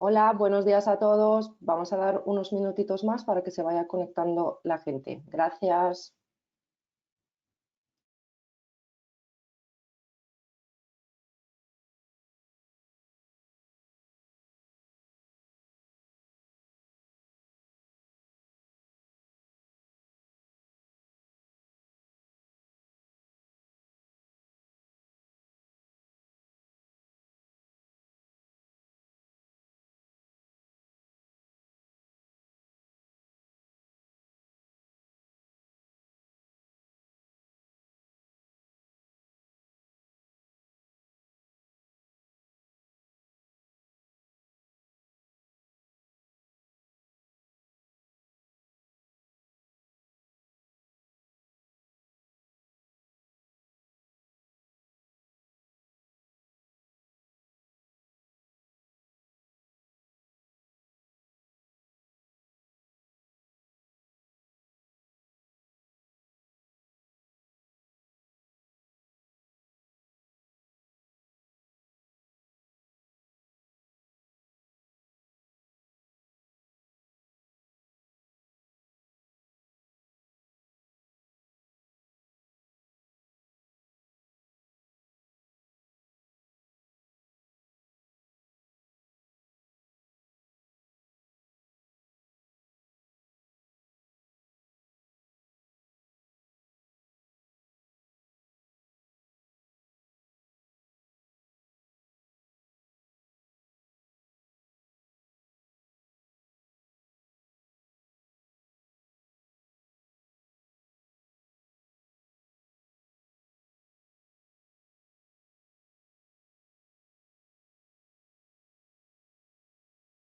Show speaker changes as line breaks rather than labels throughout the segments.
Hola, buenos días a todos. Vamos a dar unos minutitos más para que se vaya conectando la gente. Gracias.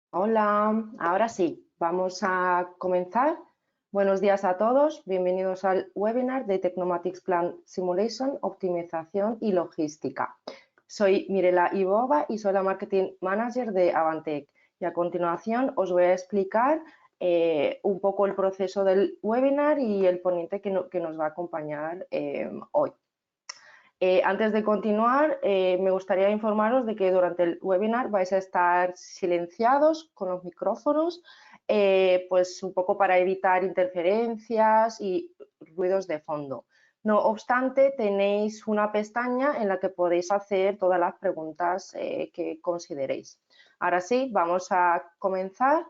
Hola, ahora sí, vamos a comenzar. Buenos días a todos. Bienvenidos al webinar de Technomatics Plant Simulation, Optimización y Logística. Soy Mirela Ibova y soy la Marketing Manager de Avantec. Y a continuación os voy a explicar un poco el proceso del webinar y el ponente que nos va a acompañar hoy. Antes de continuar, me gustaría informaros de que durante el webinar vais a estar silenciados con los micrófonos, pues un poco para evitar interferencias y ruidos de fondo. No obstante, tenéis una pestaña en la que podéis hacer todas las preguntas que consideréis. Ahora sí, vamos a comenzar.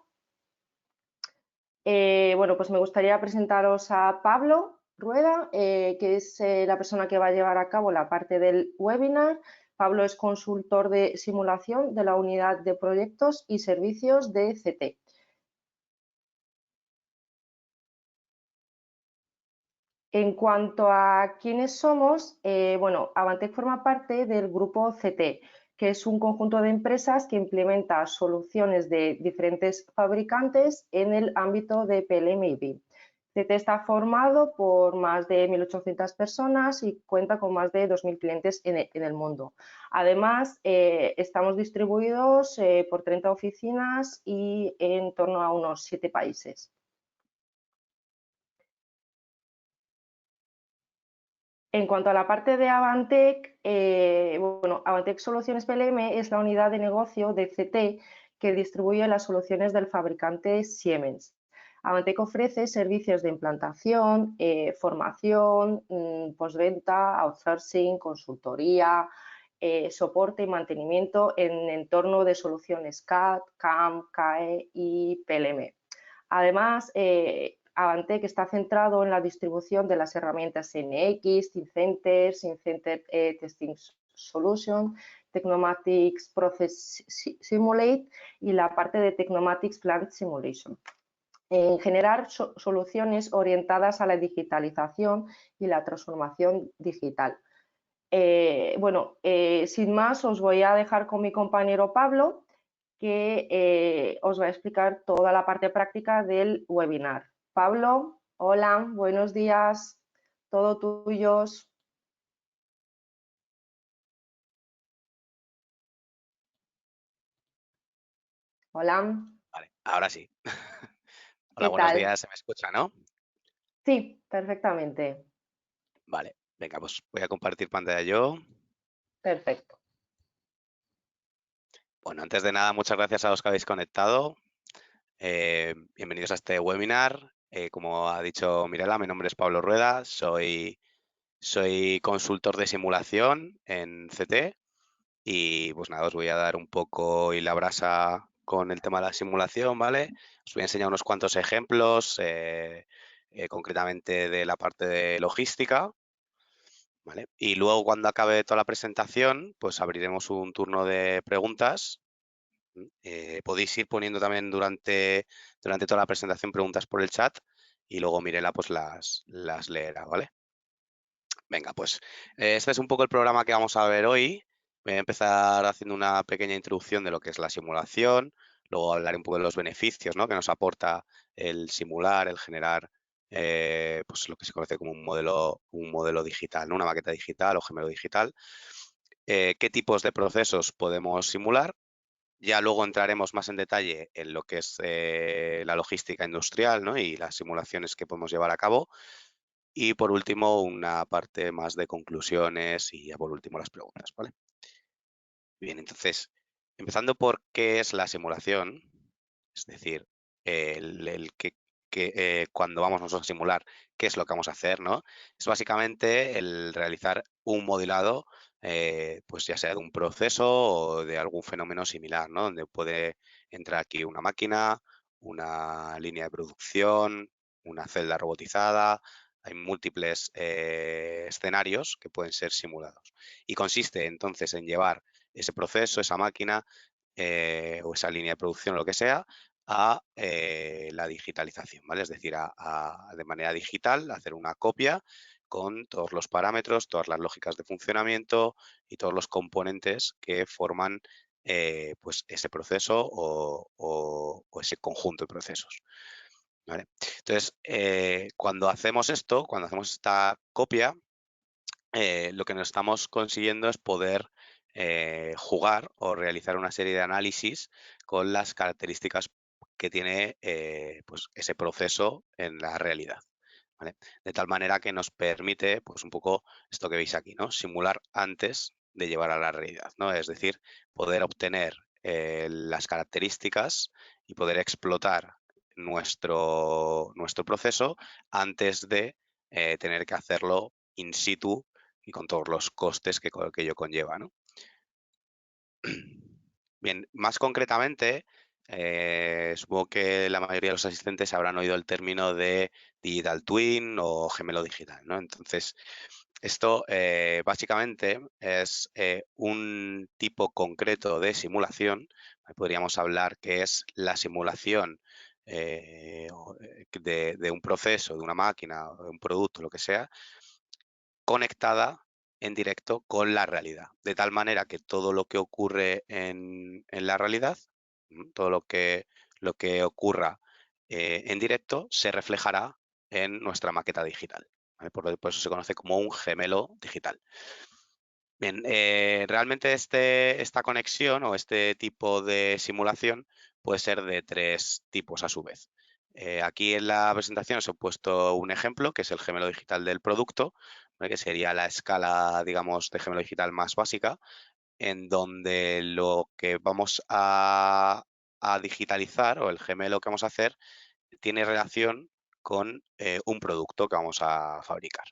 Bueno, pues me gustaría presentaros a Pablo Rueda, que es la persona que va a llevar a cabo la parte del webinar. Pablo es consultor de simulación de la unidad de proyectos y servicios de CT. En cuanto a quiénes somos, bueno, Avantec forma parte del grupo CT, que es un conjunto de empresas que implementa soluciones de diferentes fabricantes en el ámbito de PLM y BIM. CT está formado por más de 1.800 personas y cuenta con más de 2.000 clientes en el mundo. Además, estamos distribuidos por 30 oficinas y en torno a unos 7 países. En cuanto a la parte de Avantec, bueno, Avantec Soluciones PLM es la unidad de negocio de CT que distribuye las soluciones del fabricante Siemens. Avantec ofrece servicios de implantación, formación, postventa, outsourcing, consultoría, soporte y mantenimiento en entorno de soluciones CAD, CAM, CAE y PLM. Además, Avantec está centrado en la distribución de las herramientas NX, Teamcenter, SimCenter Testing Solution, Technomatics Process Simulate y la parte de Technomatics Plant Simulation. En general, soluciones orientadas a la digitalización y la transformación digital. Bueno, sin más, os voy a dejar con mi compañero Pablo, que os va a explicar toda la parte práctica del webinar. Pablo, hola, buenos días, todo tuyos. Hola,
Vale, ahora sí. Hola,
¿qué
buenos
tal?
días, ¿se me escucha, no?
Sí, perfectamente,
Vale, venga, pues voy a compartir pantalla yo.
perfecto.
Bueno, antes de nada, muchas gracias a los que habéis conectado. Bienvenidos a este webinar. Como ha dicho Mirela, mi nombre es Pablo Rueda, soy consultor de simulación en CT y pues nada, os voy a dar un poco y la brasa con el tema de la simulación, ¿vale? Os voy a enseñar unos cuantos ejemplos, concretamente de la parte de logística, ¿vale? Y luego cuando acabe toda la presentación, pues abriremos un turno de preguntas. Podéis ir poniendo también durante toda la presentación preguntas por el chat y luego Mirela pues las leerá, ¿vale? Venga, pues este es un poco el programa que vamos a ver hoy. Voy a empezar haciendo una pequeña introducción de lo que es la simulación, luego hablaré un poco de los beneficios, ¿no?, que nos aporta el simular, el generar pues lo que se conoce como un modelo digital, ¿no?, una maqueta digital o gemelo digital. ¿Qué tipos de procesos podemos simular? Ya luego entraremos más en detalle en lo que es la logística industrial, ¿no?, y las simulaciones que podemos llevar a cabo. Y por último, una parte más de conclusiones y ya por último las preguntas, ¿vale? Bien, entonces, empezando por qué es la simulación, es decir, cuando vamos nosotros a simular, qué es lo que vamos a hacer, ¿no? Es básicamente el realizar un modelado, pues ya sea de un proceso o de algún fenómeno similar, ¿no? Donde puede entrar aquí una máquina, una línea de producción, una celda robotizada. Hay múltiples escenarios que pueden ser simulados. Y consiste entonces en llevar ese proceso, esa máquina o esa línea de producción o lo que sea a la digitalización, ¿vale? Es decir, de manera digital hacer una copia con todos los parámetros, todas las lógicas de funcionamiento y todos los componentes que forman pues ese proceso o ese conjunto de procesos, ¿vale? Entonces, cuando hacemos esto, cuando hacemos esta copia, lo que nos estamos consiguiendo es poder jugar o realizar una serie de análisis con las características que tiene pues ese proceso en la realidad, ¿vale? De tal manera que nos permite, pues un poco esto que veis aquí, ¿no?, simular antes de llevar a la realidad, ¿no? Es decir, poder obtener las características y poder explotar nuestro proceso antes de tener que hacerlo in situ y con todos los costes que ello conlleva, ¿no? Bien, más concretamente, supongo que la mayoría de los asistentes habrán oído el término de digital twin o gemelo digital, ¿no? Entonces, esto básicamente es un tipo concreto de simulación. Podríamos hablar que es la simulación de un proceso, de una máquina, de un producto, lo que sea, conectada en directo con la realidad, de tal manera que todo lo que ocurre en la realidad, todo lo que ocurra en directo, se reflejará en nuestra maqueta digital, ¿vale? Por eso se conoce como un gemelo digital. Bien, realmente esta conexión o este tipo de simulación puede ser de tres tipos a su vez. Aquí en la presentación os he puesto un ejemplo, que es el gemelo digital del producto, ¿vale?, que sería la escala, digamos, de gemelo digital más básica, en donde lo que vamos a digitalizar o el gemelo que vamos a hacer tiene relación con un producto que vamos a fabricar.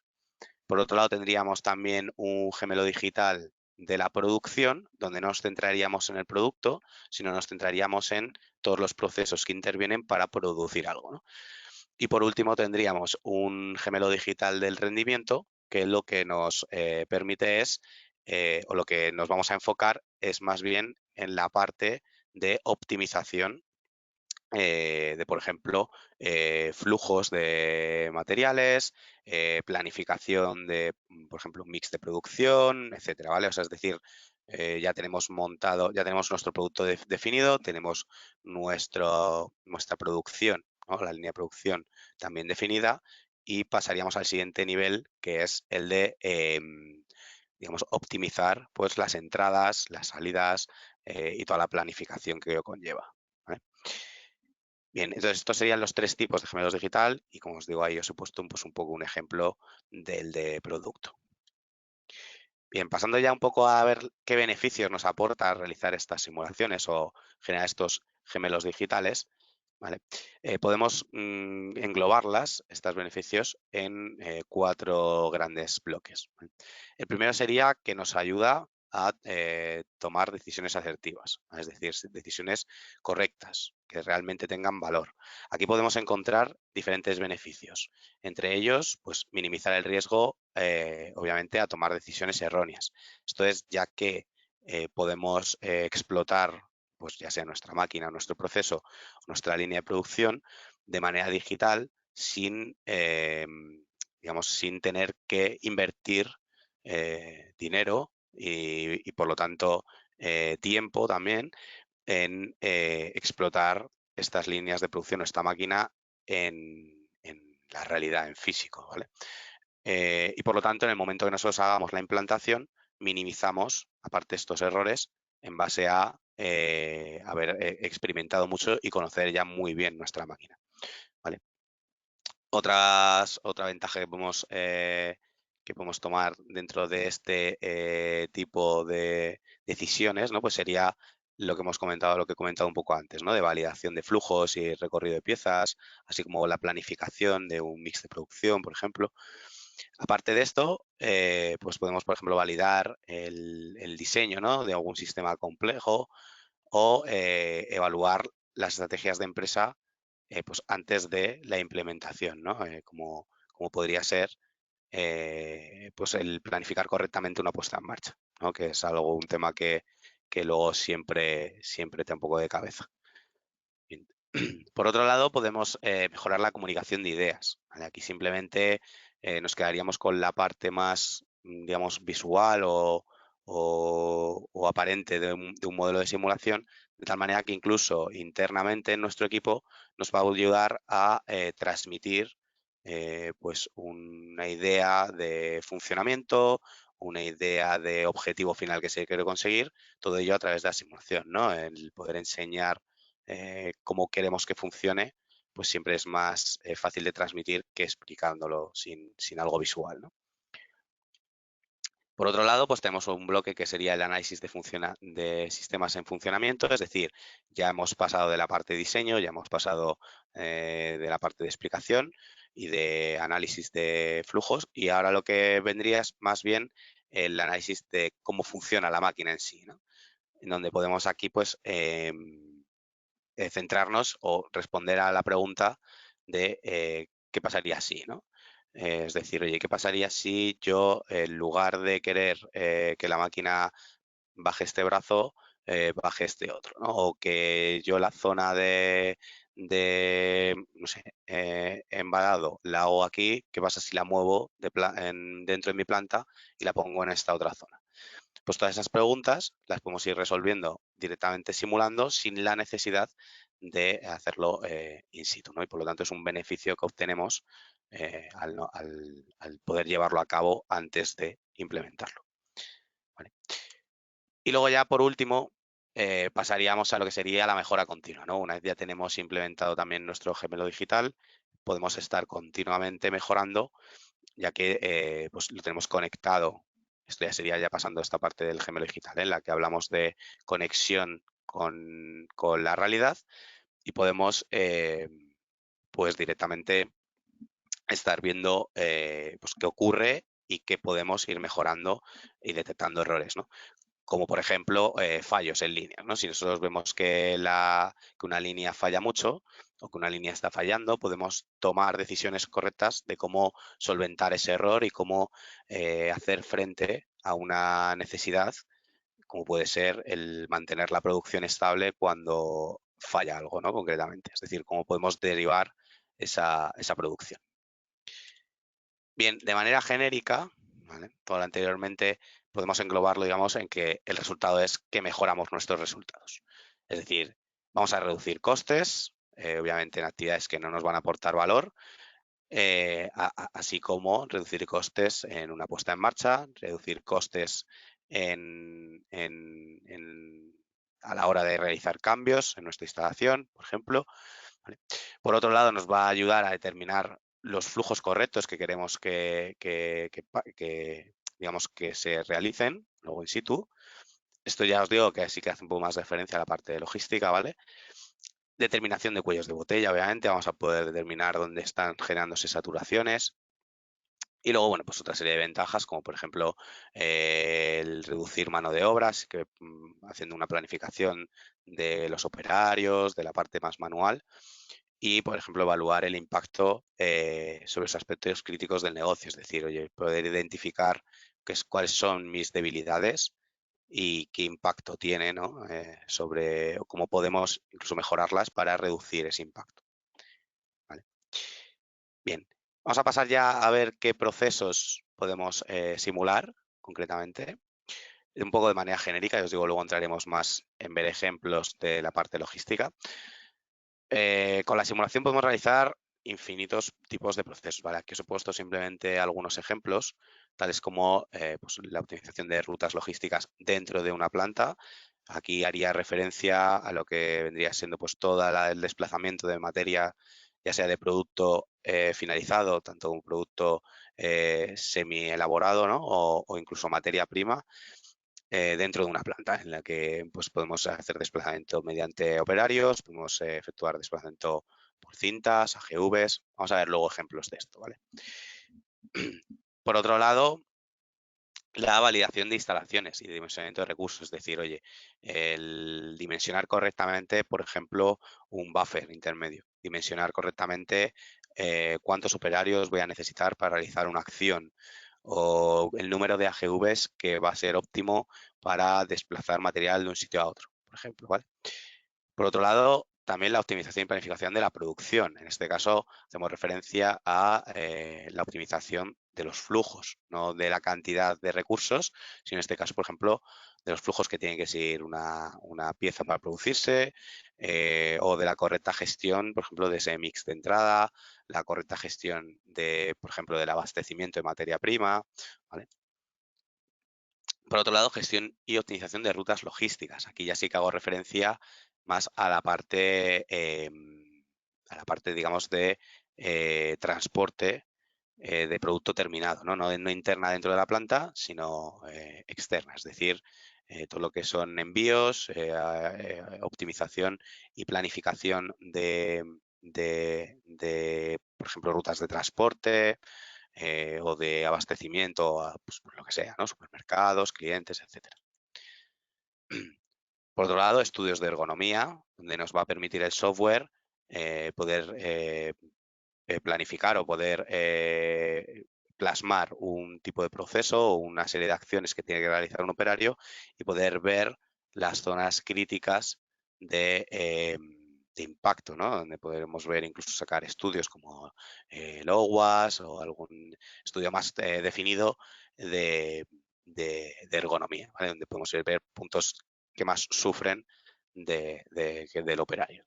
Por otro lado, tendríamos también un gemelo digital de la producción, donde no nos centraríamos en el producto, sino nos centraríamos en todos los procesos que intervienen para producir algo, ¿no? Y por último, tendríamos un gemelo digital del rendimiento, que lo que nos permite es, o lo que nos vamos a enfocar es más bien en la parte de optimización de, por ejemplo, flujos de materiales, planificación de, por ejemplo, un mix de producción, etcétera, ¿vale? O sea, es decir, ya tenemos montado, ya tenemos nuestro producto definido, tenemos nuestra producción, ¿no?, la línea de producción también definida, y pasaríamos al siguiente nivel, que es el de, digamos, optimizar pues las entradas, las salidas y toda la planificación que ello conlleva, ¿vale? Bien, entonces estos serían los tres tipos de gemelos digital y, como os digo, ahí os he puesto pues, un poco un ejemplo del de producto. Bien, pasando ya un poco a ver qué beneficios nos aporta realizar estas simulaciones o generar estos gemelos digitales, ¿vale? Podemos englobarlas, estos beneficios, en 4 grandes bloques, ¿vale? El primero sería que nos ayuda a tomar decisiones asertivas, ¿vale? Es decir, decisiones correctas, que realmente tengan valor. Aquí podemos encontrar diferentes beneficios. Entre ellos, pues minimizar el riesgo, obviamente, a tomar decisiones erróneas. Esto es, ya que podemos explotar, pues ya sea nuestra máquina, nuestro proceso, nuestra línea de producción, de manera digital, sin, digamos, sin tener que invertir dinero y, por lo tanto, tiempo también en explotar estas líneas de producción o esta máquina en la realidad, en físico, ¿vale? Y por lo tanto, en el momento que nosotros hagamos la implantación, minimizamos, aparte estos errores, en base a haber experimentado mucho y conocer ya muy bien nuestra máquina, ¿vale? Otra ventaja que podemos tomar dentro de este tipo de decisiones, ¿no? Pues sería lo que hemos comentado, lo que he comentado un poco antes, ¿no? De validación de flujos y recorrido de piezas, así como la planificación de un mix de producción, por ejemplo. Aparte de esto, pues podemos, por ejemplo, validar el diseño, ¿no? De algún sistema complejo o evaluar las estrategias de empresa pues antes de la implementación, ¿no? Como podría ser pues el planificar correctamente una puesta en marcha, ¿no? Que es un tema que luego siempre te da un poco de cabeza. Bien. Por otro lado, podemos mejorar la comunicación de ideas, ¿vale? Aquí simplemente nos quedaríamos con la parte más, digamos, visual o aparente de un modelo de simulación, de tal manera que incluso internamente en nuestro equipo nos va a ayudar a transmitir pues una idea de funcionamiento, una idea de objetivo final que se quiere conseguir, todo ello a través de la simulación, ¿no? El poder enseñar cómo queremos que funcione, pues siempre es más fácil de transmitir que explicándolo sin algo visual, ¿no? Por otro lado, pues tenemos un bloque que sería el análisis de sistemas en funcionamiento, es decir, ya hemos pasado de la parte de diseño, ya hemos pasado de la parte de explicación y de análisis de flujos, y ahora lo que vendría es más bien el análisis de cómo funciona la máquina en sí, ¿no? En donde podemos aquí pues centrarnos o responder a la pregunta de qué pasaría si, ¿no? Es decir, oye, ¿qué pasaría si yo, en lugar de querer que la máquina baje este brazo, baje este otro, ¿no? O que yo la zona de no sé, embadado la hago aquí, ¿qué pasa si la muevo dentro de mi planta y la pongo en esta otra zona? Pues todas esas preguntas las podemos ir resolviendo directamente simulando sin la necesidad de hacerlo in situ, ¿no? Y por lo tanto es un beneficio que obtenemos al poder llevarlo a cabo antes de implementarlo, ¿vale? Y luego ya por último pasaríamos a lo que sería la mejora continua, ¿no? Una vez ya tenemos implementado también nuestro gemelo digital, podemos estar continuamente mejorando, ya que pues lo tenemos conectado. Esto ya sería ya pasando esta parte del gemelo digital, en la que hablamos de conexión con la realidad y podemos pues directamente estar viendo pues qué ocurre y qué podemos ir mejorando y detectando errores, ¿no? Como por ejemplo fallos en línea, ¿no? Si nosotros vemos que una línea falla mucho o que una línea está fallando, podemos tomar decisiones correctas de cómo solventar ese error y cómo hacer frente a una necesidad, como puede ser el mantener la producción estable cuando falla algo, ¿no? Concretamente, es decir, cómo podemos derivar esa producción. Bien, de manera genérica, ¿vale? Todo lo anteriormente podemos englobarlo, digamos, en que el resultado es que mejoramos nuestros resultados. Es decir, vamos a reducir costes, obviamente en actividades que no nos van a aportar valor, así como reducir costes en una puesta en marcha, reducir costes a la hora de realizar cambios en nuestra instalación, por ejemplo, ¿vale? Por otro lado, nos va a ayudar a determinar los flujos correctos que queremos que digamos, que se realicen luego in situ. Esto ya os digo que sí que hace un poco más de referencia a la parte de logística, ¿vale? Determinación de cuellos de botella, obviamente, vamos a poder determinar dónde están generándose saturaciones. Y luego, bueno, pues otra serie de ventajas, como por ejemplo el reducir mano de obra, así que haciendo una planificación de los operarios, de la parte más manual, y, por ejemplo, evaluar el impacto sobre los aspectos críticos del negocio, es decir, oye, poder identificar cuáles son mis debilidades y qué impacto tiene, ¿no? Sobre o cómo podemos incluso mejorarlas para reducir ese impacto. ¿Vale? Bien, vamos a pasar ya a ver qué procesos podemos simular concretamente, un poco de manera genérica, y os digo, luego entraremos más en ver ejemplos de la parte logística. Con la simulación podemos realizar infinitos tipos de procesos, ¿vale? Aquí os he puesto simplemente algunos ejemplos, tales como pues, la optimización de rutas logísticas dentro de una planta. Aquí haría referencia a lo que vendría siendo pues todo el desplazamiento de materia, ya sea de producto finalizado, tanto como producto semi elaborado, ¿no? O incluso materia prima, dentro de una planta en la que pues, podemos hacer desplazamiento mediante operarios, podemos efectuar desplazamiento por cintas, AGVs. Vamos a ver luego ejemplos de esto, ¿vale? Por otro lado, la validación de instalaciones y dimensionamiento de recursos, es decir, oye, el dimensionar correctamente, por ejemplo, un buffer intermedio, dimensionar correctamente cuántos operarios voy a necesitar para realizar una acción o el número de AGVs que va a ser óptimo para desplazar material de un sitio a otro, por ejemplo, ¿vale? Por otro lado, también la optimización y planificación de la producción. En este caso, hacemos referencia a la optimización de los flujos, no de la cantidad de recursos, sino en este caso, por ejemplo, de los flujos que tiene que seguir una pieza para producirse o de la correcta gestión, por ejemplo, de ese mix de entrada, la correcta gestión de, por ejemplo, del abastecimiento de materia prima, ¿vale? Por otro lado, gestión y optimización de rutas logísticas. Aquí ya sí que hago referencia más a la parte, digamos, de transporte de producto terminado, ¿no? No interna dentro de la planta, sino externa, es decir, todo lo que son envíos, optimización y planificación por ejemplo, rutas de transporte, o de abastecimiento a pues, lo que sea, ¿no? Supermercados, clientes, etcétera. Por otro lado, estudios de ergonomía, donde nos va a permitir el software poder planificar o poder plasmar un tipo de proceso o una serie de acciones que tiene que realizar un operario y poder ver las zonas críticas de impacto, ¿no? Donde podremos ver, incluso sacar estudios como el OWASP o algún estudio más definido de ergonomía, ¿vale? Donde podemos ver puntos que más sufren del operario.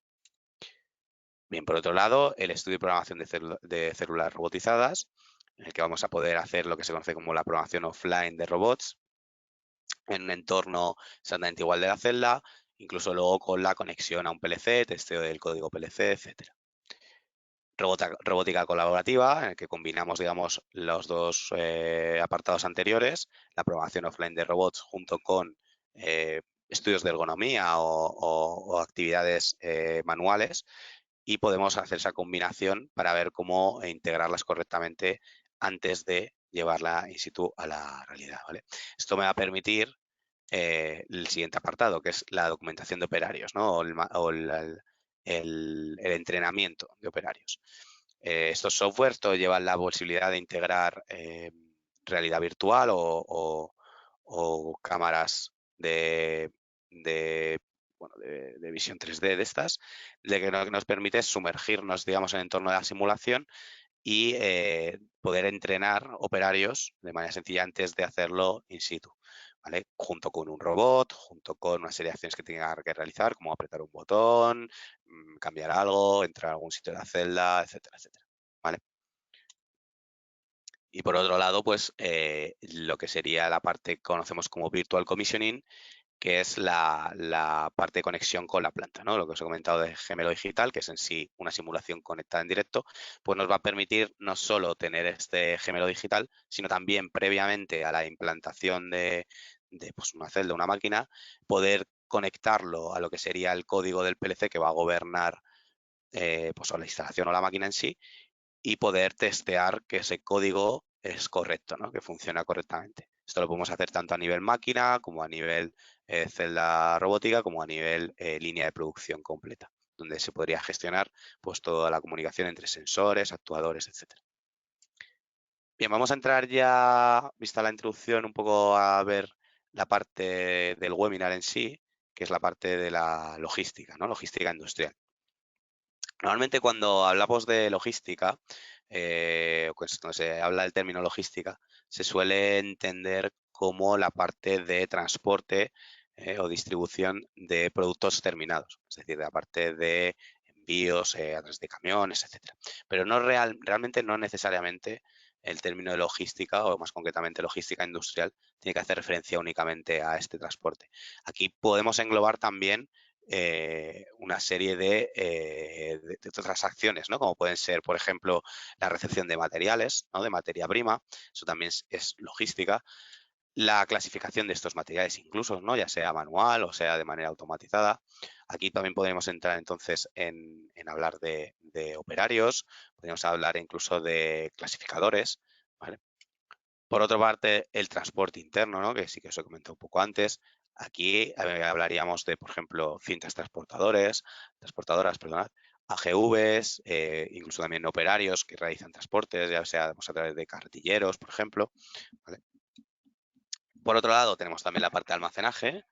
Bien, por otro lado, el estudio y programación de células robotizadas, en el que vamos a poder hacer lo que se conoce como la programación offline de robots en un entorno exactamente igual de la celda, incluso luego con la conexión a un PLC, testeo del código PLC, etcétera. Robótica colaborativa, en el que combinamos, digamos, los dos apartados anteriores, la programación offline de robots junto con estudios de ergonomía o actividades manuales, y podemos hacer esa combinación para ver cómo integrarlas correctamente antes de llevarla in situ a la realidad, ¿vale? Esto me va a permitir el siguiente apartado, que es la documentación de operarios, ¿no? El entrenamiento de operarios. Estos softwares todo llevan la posibilidad de integrar realidad virtual o cámaras de visión 3D de estas, de que lo que nos permite es sumergirnos, digamos, en el entorno de la simulación y poder entrenar operarios de manera sencilla antes de hacerlo in situ, ¿vale? Junto con un robot, junto con una serie de acciones que tenga que realizar, como apretar un botón, cambiar algo, entrar a algún sitio de la celda, etcétera, etcétera, ¿vale? Y por otro lado, pues lo que sería la parte que conocemos como virtual commissioning, que es la parte de conexión con la planta, ¿no? Lo que os he comentado de gemelo digital, que es en sí una simulación conectada en directo, pues nos va a permitir no solo tener este gemelo digital, sino también previamente a la implantación de pues, una celda, una máquina, poder conectarlo a lo que sería el código del PLC que va a gobernar pues, o la instalación o la máquina en sí, y poder testear que ese código es correcto, ¿no? Que funciona correctamente. Esto lo podemos hacer tanto a nivel máquina como a nivel celda robótica como a nivel línea de producción completa, donde se podría gestionar pues toda la comunicación entre sensores, actuadores, etcétera. Bien, vamos a entrar ya, vista la introducción, un poco a ver la parte del webinar en sí, que es la parte de la logística, ¿no? Logística industrial. Normalmente cuando hablamos de logística, pues cuando se habla del término logística, se suele entender como la parte de transporte o distribución de productos terminados, es decir, la parte de envíos a través de camiones, etcétera. Pero no realmente no necesariamente el término de logística, o más concretamente logística industrial, tiene que hacer referencia únicamente a este transporte. Aquí podemos englobar también una serie de otras acciones, ¿no? Como pueden ser, por ejemplo, la recepción de materiales, ¿no? De materia prima, eso también es logística, la clasificación de estos materiales incluso, ¿no? Ya sea manual o sea de manera automatizada. Aquí también podemos entrar entonces en hablar de operarios, podemos hablar incluso de clasificadores, ¿vale? Por otra parte, el transporte interno, ¿no? Que sí que os he comentado un poco antes. Aquí hablaríamos de, por ejemplo, cintas transportadoras, perdonad, AGVs, incluso también operarios que realizan transportes, ya sea pues, a través de carretilleros, por ejemplo, ¿vale? Por otro lado, tenemos también la parte de almacenaje,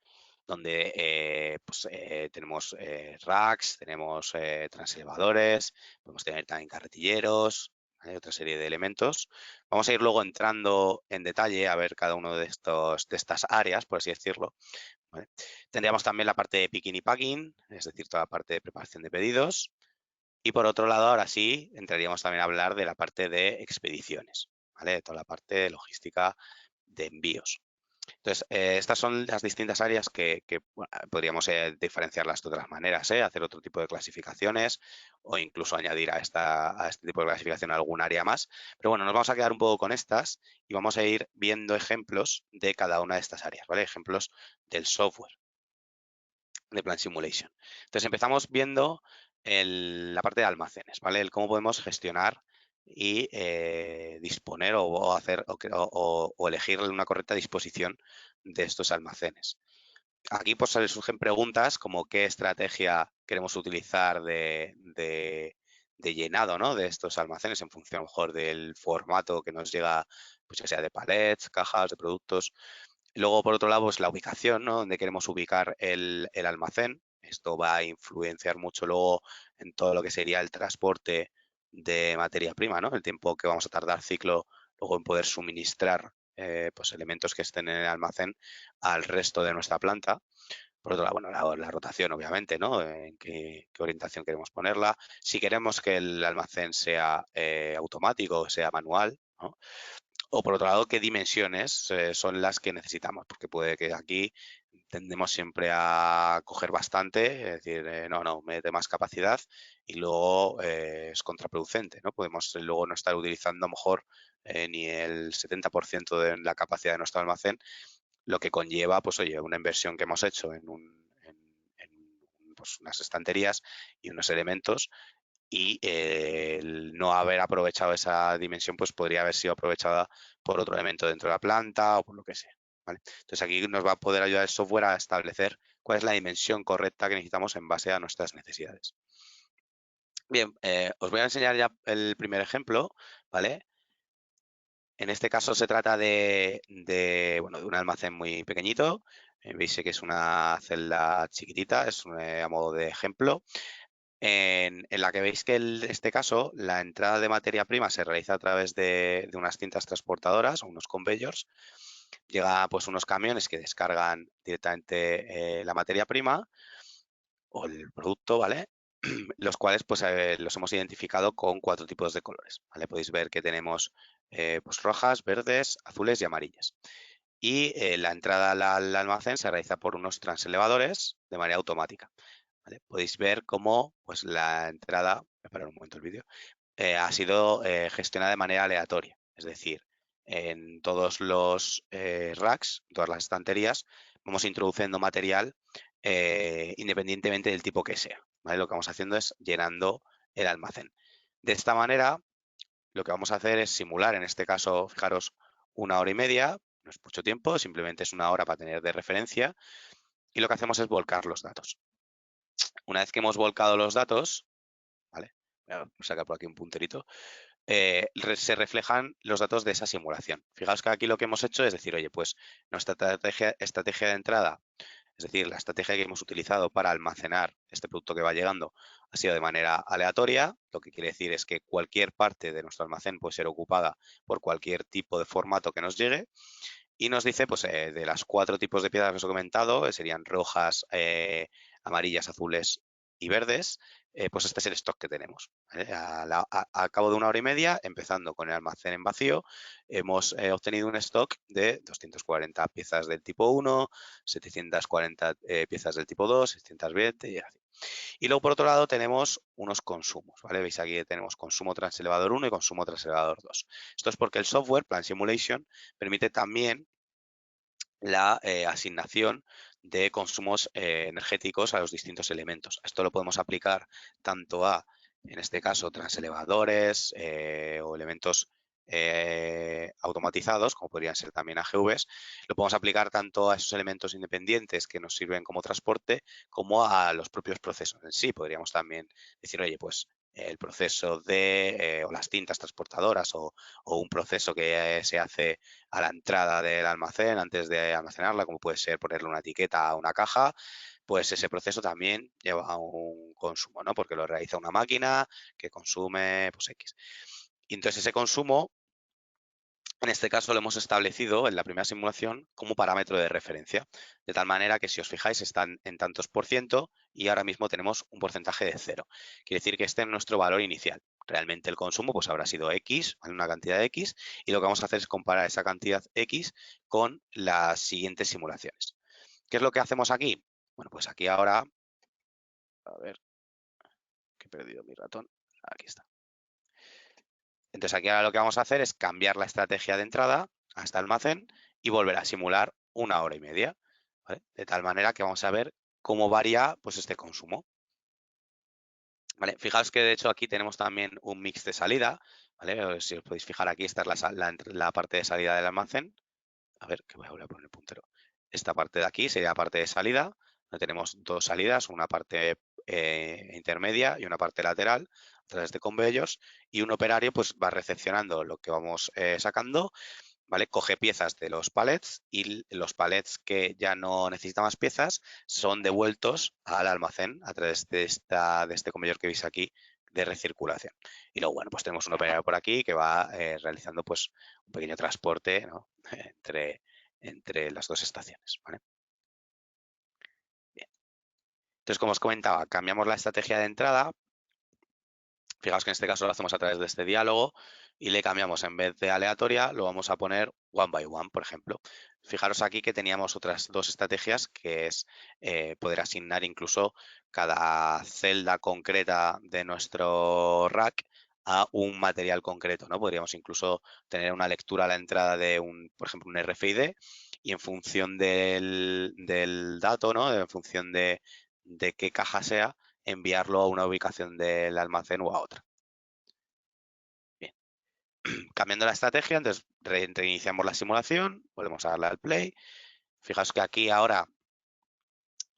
donde pues, tenemos racks, tenemos transelevadores, podemos tener también carretilleros, hay otra serie de elementos. Vamos a ir luego entrando en detalle a ver cada uno de estas áreas, por así decirlo, ¿vale? Tendríamos también la parte de picking y packing, es decir, toda la parte de preparación de pedidos. Y por otro lado, ahora sí, entraríamos también a hablar de la parte de expediciones, ¿vale? Toda la parte de logística de envíos. Entonces, estas son las distintas áreas que bueno, podríamos diferenciarlas de otras maneras, hacer otro tipo de clasificaciones o incluso añadir a este tipo de clasificación algún área más. Pero bueno, nos vamos a quedar un poco con estas y vamos a ir viendo ejemplos de cada una de estas áreas, ¿vale? Ejemplos del software de Plant Simulation. Entonces, empezamos viendo la parte de almacenes, ¿vale? El cómo podemos gestionar y disponer o hacer o elegir una correcta disposición de estos almacenes. Aquí pues surgen preguntas como qué estrategia queremos utilizar de llenado, ¿no? De estos almacenes en función a lo mejor del formato que nos llega, pues ya sea de palets, cajas, de productos. Luego, por otro lado, pues la ubicación, ¿no? Donde queremos ubicar el almacén. Esto va a influenciar mucho luego en todo lo que sería el transporte de materia prima, ¿no? El tiempo que vamos a tardar ciclo luego en poder suministrar pues elementos que estén en el almacén al resto de nuestra planta. Por otro lado, bueno, la rotación, obviamente, ¿no? En qué orientación queremos ponerla. Si queremos que el almacén sea automático o sea manual, ¿no? O por otro lado, qué dimensiones son las que necesitamos, porque puede que aquí tendemos siempre a coger bastante, es decir, no, mete más capacidad y luego es contraproducente, ¿no? Podemos luego no estar utilizando a lo mejor ni el 70% de la capacidad de nuestro almacén, lo que conlleva, pues oye, una inversión que hemos hecho en pues, unas estanterías y unos elementos y el no haber aprovechado esa dimensión pues podría haber sido aprovechada por otro elemento dentro de la planta o por lo que sea, ¿vale? Entonces aquí nos va a poder ayudar el software a establecer cuál es la dimensión correcta que necesitamos en base a nuestras necesidades. Bien, os voy a enseñar ya el primer ejemplo, ¿vale? En este caso se trata bueno, de un almacén muy pequeñito. Veis que es una celda chiquitita, es a modo de ejemplo. En la que veis que en este caso la entrada de materia prima se realiza a través de unas cintas transportadoras o unos conveyors. Llega pues unos camiones que descargan directamente la materia prima o el producto, ¿vale? Los cuales pues los hemos identificado con 4 tipos de colores, ¿vale? Podéis ver que tenemos pues rojas, verdes, azules y amarillas. y la entrada al almacén se realiza por unos transelevadores de manera automática. ¿Vale? Podéis ver cómo pues, la entrada, esperar un momento el vídeo, ha sido gestionada de manera aleatoria. Es decir, en todos los racks, todas las estanterías, vamos introduciendo material independientemente del tipo que sea. ¿Vale? Lo que vamos haciendo es llenando el almacén. De esta manera, lo que vamos a hacer es simular, en este caso, fijaros, 1 hora y media, no es mucho tiempo, simplemente es 1 hora para tener de referencia, y lo que hacemos es volcar los datos. Una vez que hemos volcado los datos, ¿vale? Voy a sacar por aquí un punterito, se reflejan los datos de esa simulación. Fijaos que aquí lo que hemos hecho es decir, oye, pues nuestra estrategia de entrada, es decir, la estrategia que hemos utilizado para almacenar este producto que va llegando ha sido de manera aleatoria, lo que quiere decir es que cualquier parte de nuestro almacén puede ser ocupada por cualquier tipo de formato que nos llegue y nos dice, pues, de las 4 tipos de piedras que os he comentado, serían rojas, amarillas, azules y verdes, pues este es el stock que tenemos. ¿Vale? A cabo de 1 hora y media, empezando con el almacén en vacío, hemos obtenido un stock de 240 piezas del tipo 1, 740 piezas del tipo 2, 620 y así. Y luego, por otro lado, tenemos unos consumos, ¿vale? Veis aquí que tenemos consumo transelevador 1 y consumo transelevador 2. Esto es porque el software, Plan Simulation, permite también la asignación de consumos energéticos a los distintos elementos. Esto lo podemos aplicar tanto a, en este caso, transelevadores o elementos automatizados, como podrían ser también AGVs. Lo podemos aplicar tanto a esos elementos independientes que nos sirven como transporte, como a los propios procesos en sí. Podríamos también decir, oye, pues el proceso de, o las cintas transportadoras o un proceso que se hace a la entrada del almacén antes de almacenarla, como puede ser ponerle una etiqueta a una caja, pues ese proceso también lleva un consumo, ¿no? Porque lo realiza una máquina que consume, pues X. Y entonces ese consumo, en este caso lo hemos establecido en la primera simulación como parámetro de referencia, de tal manera que si os fijáis están en tantos por ciento y ahora mismo tenemos un porcentaje de 0. Quiere decir que este es nuestro valor inicial. Realmente el consumo pues habrá sido X, una cantidad de X, y lo que vamos a hacer es comparar esa cantidad X con las siguientes simulaciones. ¿Qué es lo que hacemos aquí? Bueno, pues aquí ahora, a ver, que he perdido mi ratón, aquí está. Entonces aquí ahora lo que vamos a hacer es cambiar la estrategia de entrada a este almacén y volver a simular 1 hora y media, ¿vale? De tal manera que vamos a ver cómo varía pues, este consumo. ¿Vale? Fijaos que de hecho aquí tenemos también un mix de salida, ¿vale? Si os podéis fijar aquí, esta es la parte de salida del almacén. A ver, que voy a volver a poner el puntero. Esta parte de aquí sería la parte de salida, donde tenemos 2 salidas, una parte intermedia y una parte lateral a través de conveyors, y un operario pues va recepcionando lo que vamos sacando, ¿vale? Coge piezas de los pallets y los pallets que ya no necesitan más piezas son devueltos al almacén a través de este conveyor que veis aquí de recirculación. Y luego, bueno, pues tenemos un operario por aquí que va realizando pues un pequeño transporte, ¿no? entre las dos estaciones, ¿vale? Bien. Entonces, como os comentaba, cambiamos la estrategia de entrada. Fijaos que en este caso lo hacemos a través de este diálogo y le cambiamos, en vez de aleatoria, lo vamos a poner one by one, por ejemplo. Fijaros aquí que teníamos otras 2 estrategias, que es poder asignar incluso cada celda concreta de nuestro rack a un material concreto, ¿no? Podríamos incluso tener una lectura a la entrada de por ejemplo, un RFID, y en función del dato, ¿no? En función de qué caja sea, enviarlo a una ubicación del almacén o a otra. Bien. Cambiando la estrategia, entonces reiniciamos la simulación, volvemos a darle al play. Fijaos que aquí ahora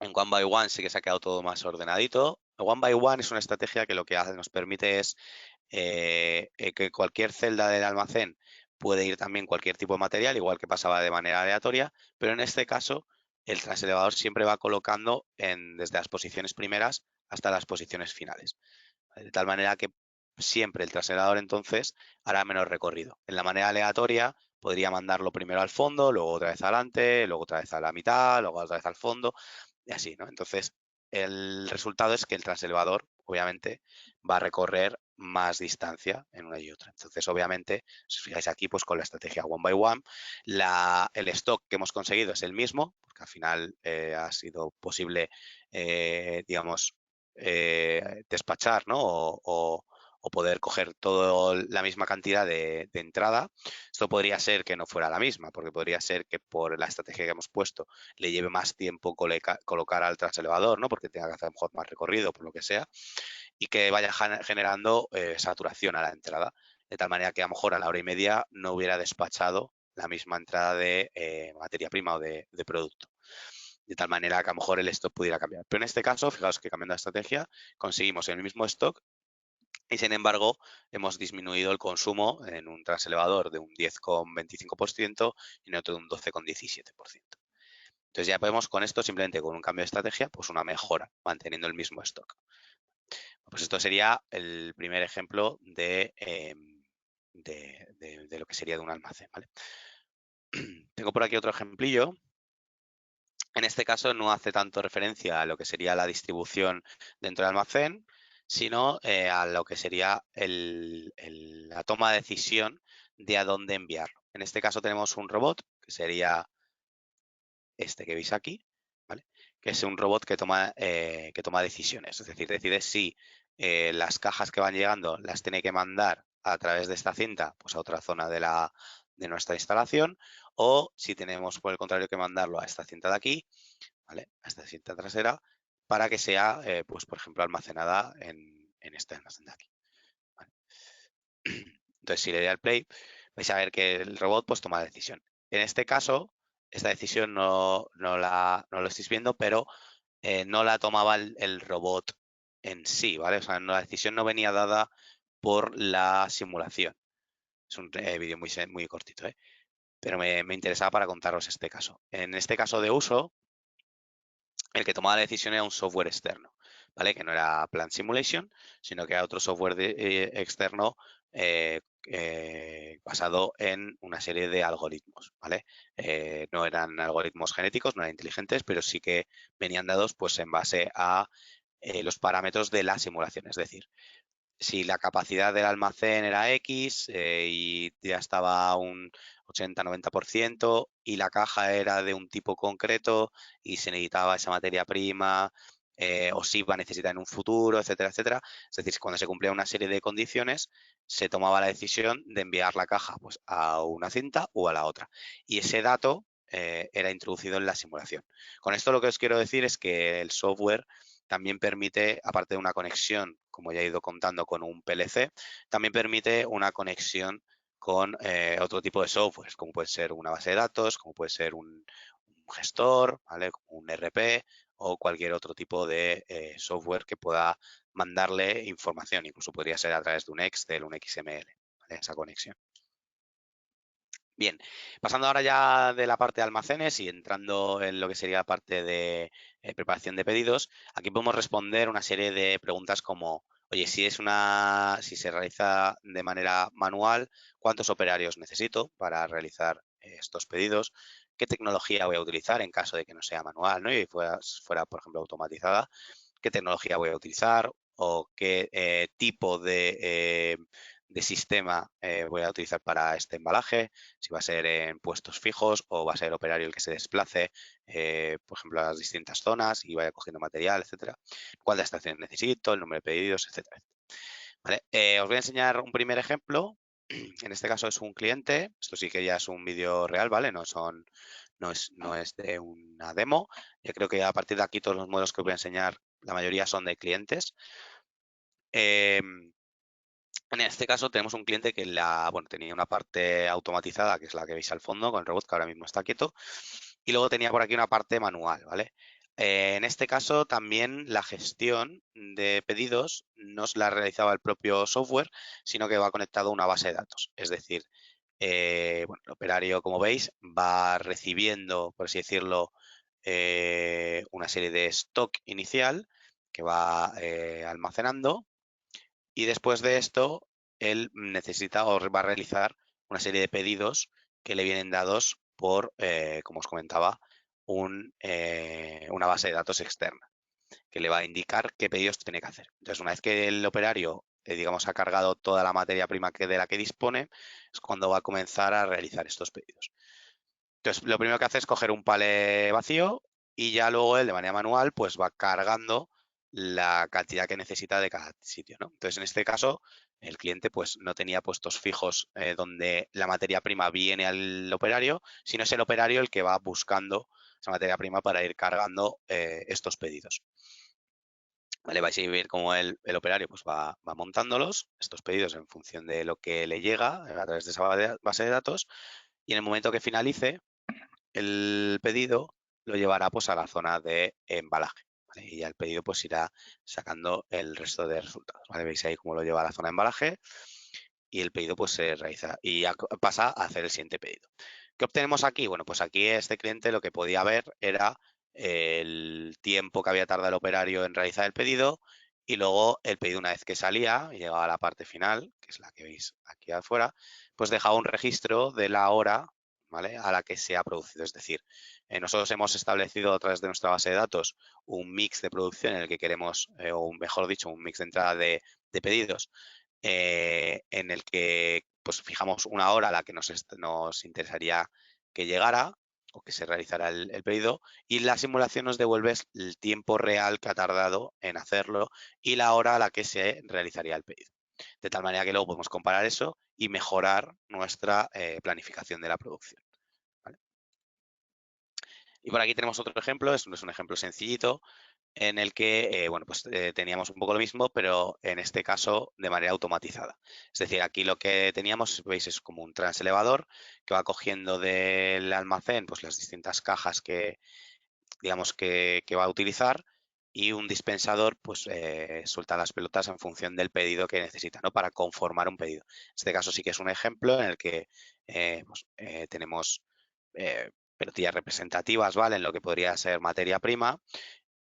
en One by One sí que se ha quedado todo más ordenadito. One by One es una estrategia que lo que nos permite es que cualquier celda del almacén puede ir también cualquier tipo de material, igual que pasaba de manera aleatoria, pero en este caso el transelevador siempre va colocando desde las posiciones primeras hasta las posiciones finales. De tal manera que siempre el transelevador entonces hará menos recorrido. En la manera aleatoria podría mandarlo primero al fondo, luego otra vez adelante, luego otra vez a la mitad, luego otra vez al fondo, y así, ¿no? Entonces, el resultado es que el transelevador, obviamente, va a recorrer más distancia en una y otra. Entonces, obviamente, si os fijáis aquí, pues con la estrategia one by one, el stock que hemos conseguido es el mismo, porque al final ha sido posible, digamos, despachar, ¿no? O poder coger toda la misma cantidad de entrada. Esto podría ser que no fuera la misma, porque podría ser que por la estrategia que hemos puesto le lleve más tiempo colocar al transelevador, ¿no? Porque tenga que hacer a lo mejor más recorrido, por lo que sea, y que vaya generando saturación a la entrada, de tal manera que a lo mejor a la hora y media no hubiera despachado la misma entrada de materia prima o de producto. De tal manera que a lo mejor el stock pudiera cambiar. Pero en este caso, fijaos que cambiando la estrategia, conseguimos el mismo stock y sin embargo hemos disminuido el consumo en un transelevador de un 10,25% y en otro de un 12,17%. Entonces ya podemos con esto, simplemente con un cambio de estrategia, pues una mejora, manteniendo el mismo stock. Pues esto sería el primer ejemplo de lo que sería de un almacén, ¿vale? Tengo por aquí otro ejemplillo. En este caso no hace tanto referencia a lo que sería la distribución dentro del almacén, sino a lo que sería la toma de decisión de a dónde enviarlo. En este caso tenemos un robot, que sería este que veis aquí, ¿vale? Que es un robot que toma decisiones, es decir, decide si las cajas que van llegando las tiene que mandar a través de esta cinta pues a otra zona de nuestra instalación, o si tenemos por el contrario que mandarlo a esta cinta de aquí, ¿vale? A esta cinta trasera, para que sea, pues por ejemplo, almacenada en este almacén de aquí, ¿vale? Entonces, si le doy al play, vais a ver que el robot pues toma la decisión. En este caso, esta decisión no lo estáis viendo, pero no la tomaba el robot en sí, ¿vale? O sea, la decisión no venía dada por la simulación. Es un vídeo muy cortito, ¿eh? Pero me interesaba para contaros este caso. En este caso de uso, el que tomaba la decisión era un software externo, ¿vale? Que no era Plant Simulation, sino que era otro software externo basado en una serie de algoritmos, ¿vale? No eran algoritmos genéticos, no eran inteligentes, pero sí que venían dados pues en base a los parámetros de la simulación, es decir, si la capacidad del almacén era X y ya estaba un 80-90% y la caja era de un tipo concreto y se necesitaba esa materia prima o si iba a necesitar en un futuro, etcétera, etcétera. Es decir, cuando se cumplía una serie de condiciones, se tomaba la decisión de enviar la caja pues, a una cinta o a la otra. Y ese dato era introducido en la simulación. Con esto lo que os quiero decir es que el software también permite, aparte de una conexión, como ya he ido contando, con un PLC, también permite una conexión con otro tipo de software, como puede ser una base de datos, como puede ser un gestor, ¿vale? Como un RP o cualquier otro tipo de software que pueda mandarle información. Incluso podría ser a través de un Excel, un XML, ¿vale? Esa conexión. Bien, pasando ahora ya de la parte de almacenes y entrando en lo que sería la parte de preparación de pedidos, aquí podemos responder una serie de preguntas como, oye, si se realiza de manera manual, ¿cuántos operarios necesito para realizar estos pedidos? ¿Qué tecnología voy a utilizar en caso de que no sea manual, ¿no? Y fuera, por ejemplo, automatizada? ¿Qué tecnología voy a utilizar? ¿O qué tipo de sistema voy a utilizar para este embalaje? Si va a ser en puestos fijos o va a ser operario el que se desplace, por ejemplo, a las distintas zonas y vaya cogiendo material, etcétera. ¿Cuál de estaciones necesito? El número de pedidos, etcétera. ¿Vale? Os voy a enseñar un primer ejemplo. En este caso es un cliente. Esto sí que ya es un vídeo real, ¿vale? No es de una demo. Yo creo que a partir de aquí todos los modelos que os voy a enseñar, la mayoría son de clientes. En este caso tenemos un cliente que tenía una parte automatizada, que es la que veis al fondo, con el robot que ahora mismo está quieto, y luego tenía por aquí una parte manual, ¿vale? En este caso también la gestión de pedidos no se la realizaba el propio software, sino que va conectado a una base de datos. Es decir, el operario, como veis, va recibiendo, por así decirlo, una serie de stock inicial que va almacenando, y después de esto, él necesita o va a realizar una serie de pedidos que le vienen dados por, como os comentaba, una base de datos externa que le va a indicar qué pedidos tiene que hacer. Entonces, una vez que el operario digamos, ha cargado toda la materia prima de la que dispone, es cuando va a comenzar a realizar estos pedidos. Entonces, lo primero que hace es coger un palé vacío y ya luego él de manera manual pues va cargando la cantidad que necesita de cada sitio, ¿no? Entonces, en este caso, el cliente pues no tenía puestos fijos donde la materia prima viene al operario, sino es el operario el que va buscando esa materia prima para ir cargando estos pedidos. ¿Vale? Vais a ver cómo el operario pues va montándolos, estos pedidos en función de lo que le llega a través de esa base de datos, y en el momento que finalice el pedido lo llevará pues a la zona de embalaje, ¿vale? Y ya el pedido pues irá sacando el resto de resultados, ¿vale? Veis ahí cómo lo lleva a la zona de embalaje y el pedido pues se realiza y ya pasa a hacer el siguiente pedido. ¿Qué obtenemos aquí? Bueno, pues aquí este cliente lo que podía ver era el tiempo que había tardado el operario en realizar el pedido y luego el pedido una vez que salía y llegaba a la parte final, que es la que veis aquí afuera, pues dejaba un registro de la hora, ¿vale?, a la que se ha producido. Es decir, nosotros hemos establecido a través de nuestra base de datos un mix de producción en el que queremos, o mejor dicho, un mix de entrada de pedidos en el que pues fijamos una hora a la que nos interesaría que llegara o que se realizara el pedido, y la simulación nos devuelve el tiempo real que ha tardado en hacerlo y la hora a la que se realizaría el pedido. De tal manera que luego podemos comparar eso y mejorar nuestra planificación de la producción, ¿vale? Y por aquí tenemos otro ejemplo, es un ejemplo sencillito, en el que bueno, pues, teníamos un poco lo mismo, pero en este caso de manera automatizada. Es decir, aquí lo que teníamos, veis, es como un transelevador que va cogiendo del almacén pues, las distintas cajas que, digamos, que va a utilizar, y un dispensador pues suelta las pelotas en función del pedido que necesita, ¿no?, para conformar un pedido. En este caso sí que es un ejemplo en el que pues, tenemos pelotillas representativas, ¿vale?, en lo que podría ser materia prima,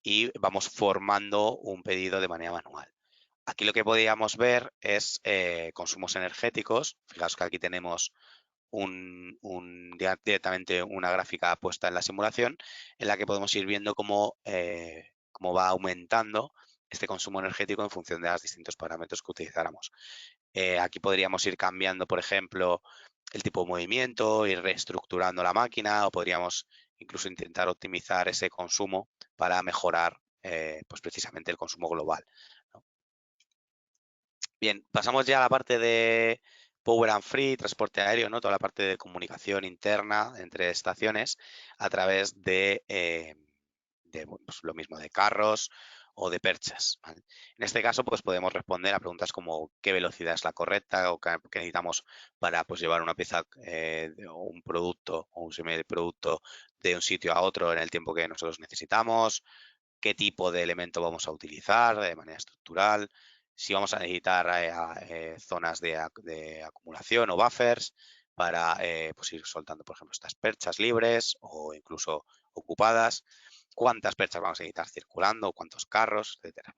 y vamos formando un pedido de manera manual. Aquí lo que podríamos ver es consumos energéticos. Fijaos que aquí tenemos directamente una gráfica puesta en la simulación en la que podemos ir viendo cómo va aumentando este consumo energético en función de los distintos parámetros que utilizáramos. Aquí podríamos ir cambiando, por ejemplo, el tipo de movimiento, ir reestructurando la máquina, o podríamos incluso intentar optimizar ese consumo para mejorar pues precisamente el consumo global, ¿no? Bien, pasamos ya a la parte de Power and Free, transporte aéreo, ¿no?, toda la parte de comunicación interna entre estaciones a través bueno, pues lo mismo, de carros o de perchas, ¿vale? En este caso, pues podemos responder a preguntas como qué velocidad es la correcta, o qué necesitamos para pues, llevar una pieza o un producto o un semiproducto de un sitio a otro en el tiempo que nosotros necesitamos, qué tipo de elemento vamos a utilizar de manera estructural, si vamos a necesitar zonas de acumulación o buffers para pues ir soltando, por ejemplo, estas perchas libres o incluso ocupadas, cuántas perchas vamos a necesitar circulando, cuántos carros, etcétera.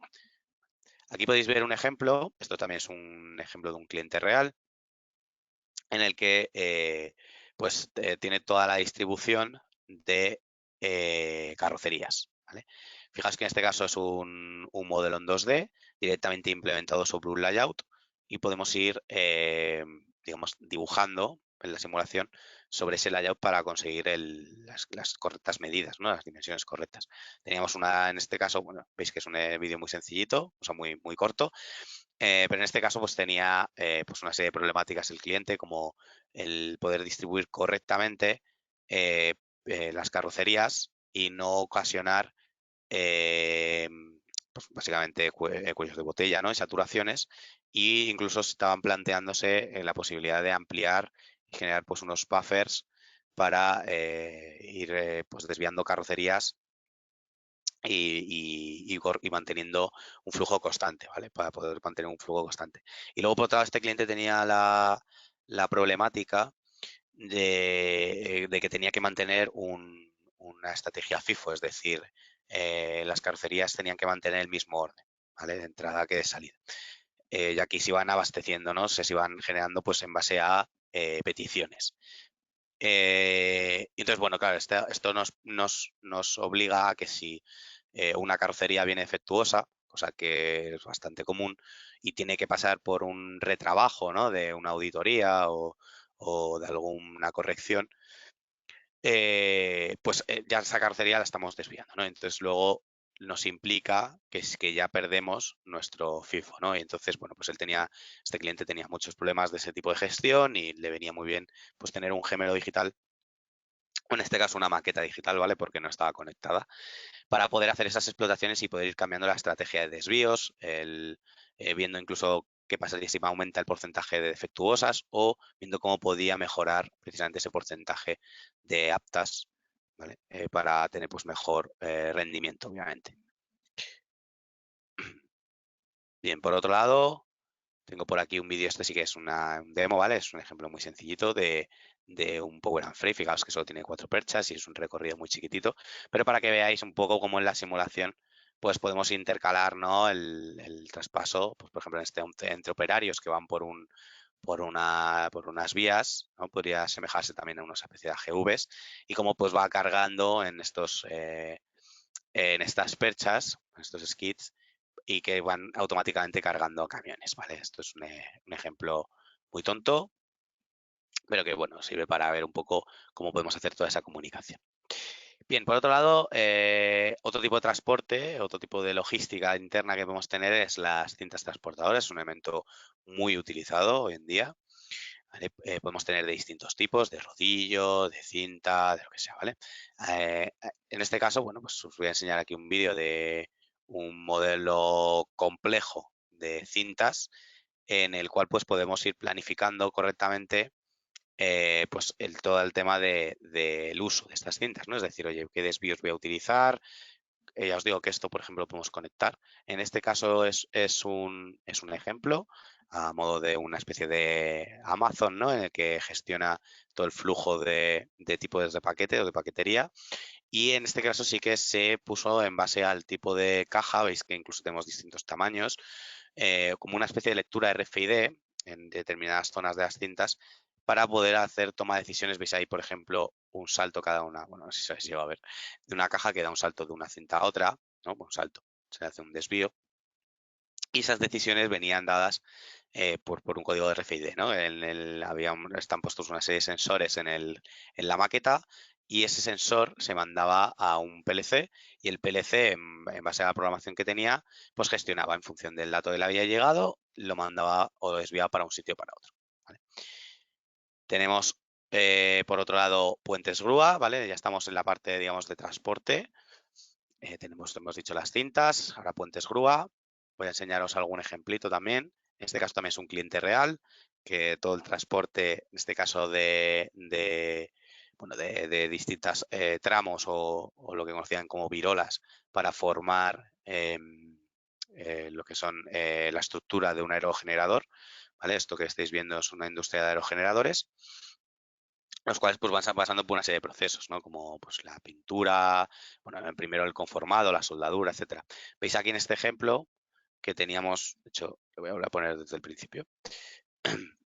Aquí podéis ver un ejemplo, esto también es un ejemplo de un cliente real, en el que pues tiene toda la distribución de carrocerías, ¿vale? Fijaos que en este caso es un modelo en 2D directamente implementado sobre un layout, y podemos ir digamos, dibujando en la simulación sobre ese layout para conseguir las correctas medidas, ¿no?, las dimensiones correctas. Teníamos una, en este caso, bueno, veis que es un vídeo muy sencillito, o sea, muy corto, pero en este caso pues tenía pues una serie de problemáticas el cliente, como el poder distribuir correctamente eh, las carrocerías y no ocasionar eh, pues básicamente cuellos de botella, ¿no?, y saturaciones, y incluso estaban planteándose la posibilidad de ampliar y generar pues unos buffers para ir pues desviando carrocerías y manteniendo un flujo constante, ¿vale? Para poder mantener un flujo constante. Y luego, por otro lado, este cliente tenía la problemática de que tenía que mantener una estrategia FIFO, es decir, las carrocerías tenían que mantener el mismo orden, ¿vale?, de entrada que de salida. Y aquí se iban abasteciendo, ¿no? Se iban generando pues en base a peticiones. Y entonces, bueno, claro, esto nos obliga a que si una carrocería viene defectuosa, cosa que es bastante común, y tiene que pasar por un retrabajo, ¿no? De una auditoría o de alguna corrección, pues ya esa carrocería la estamos desviando, ¿no? Entonces luego nos implica que es que ya perdemos nuestro FIFO, ¿no? Y entonces, bueno, pues este cliente tenía muchos problemas de ese tipo de gestión y le venía muy bien pues tener un gemelo digital, o en este caso una maqueta digital, ¿vale? Porque no estaba conectada, para poder hacer esas explotaciones y poder ir cambiando la estrategia de desvíos, viendo incluso qué pasaría si aumenta el porcentaje de defectuosas o viendo cómo podía mejorar precisamente ese porcentaje de aptas, ¿vale? Para tener pues mejor rendimiento, obviamente. Bien, por otro lado, tengo por aquí un vídeo, este sí que es un demo, ¿vale? Es un ejemplo muy sencillito de un Power and Free. Fijaos que solo tiene 4 perchas y es un recorrido muy chiquitito, pero para que veáis un poco cómo en la simulación pues podemos intercalar, ¿no? el traspaso, pues por ejemplo, entre operarios que van por unas vías, ¿no? Podría asemejarse también a una especie de AGVs, y cómo pues va cargando en estas perchas, en estos skids, y que van automáticamente cargando camiones, ¿vale? Esto es un ejemplo muy tonto, pero que, bueno, sirve para ver un poco cómo podemos hacer toda esa comunicación. Bien, por otro lado, otro tipo de transporte, otro tipo de logística interna que podemos tener es las cintas transportadoras, es un elemento muy utilizado hoy en día, ¿vale? Podemos tener de distintos tipos, de rodillo, de cinta, de lo que sea, ¿vale? En este caso, bueno, pues os voy a enseñar aquí un vídeo de un modelo complejo de cintas en el cual pues podemos ir planificando correctamente pues todo el tema del uso de estas cintas, ¿no? Es decir, oye, ¿qué desvíos voy a utilizar? Ya os digo que esto, por ejemplo, lo podemos conectar. En este caso es un ejemplo a modo de una especie de Amazon, ¿no? En el que gestiona todo el flujo de tipos de paquete o de paquetería. Y en este caso sí que se puso en base al tipo de caja, veis que incluso tenemos distintos tamaños, como una especie de lectura RFID en determinadas zonas de las cintas para poder hacer toma de decisiones. Veis ahí, por ejemplo, un salto cada una, bueno, no sé si se va a ver, de una caja que da un salto de una cinta a otra, ¿no? Un salto, se hace un desvío. Y esas decisiones venían dadas por un código de RFID, ¿no? Están puestos una serie de sensores en la maqueta, y ese sensor se mandaba a un PLC, y el PLC, en base a la programación que tenía, pues gestionaba en función del dato que le había llegado, lo mandaba o desviaba para un sitio o para otro, ¿vale? Tenemos, por otro lado, puentes grúa, ¿vale? Ya estamos en la parte, digamos, de transporte. Hemos dicho las cintas, ahora puentes grúa. Voy a enseñaros algún ejemplito también. En este caso también es un cliente real, que todo el transporte, en este caso de distintas tramos o lo que conocían como virolas para formar lo que son la estructura de un aerogenerador, ¿vale? Esto que estáis viendo es una industria de aerogeneradores, los cuales pues van pasando por una serie de procesos, ¿no? Como pues la pintura, bueno, primero el conformado, la soldadura, etcétera. Veis aquí en este ejemplo que teníamos, de hecho, lo voy a volver a poner desde el principio.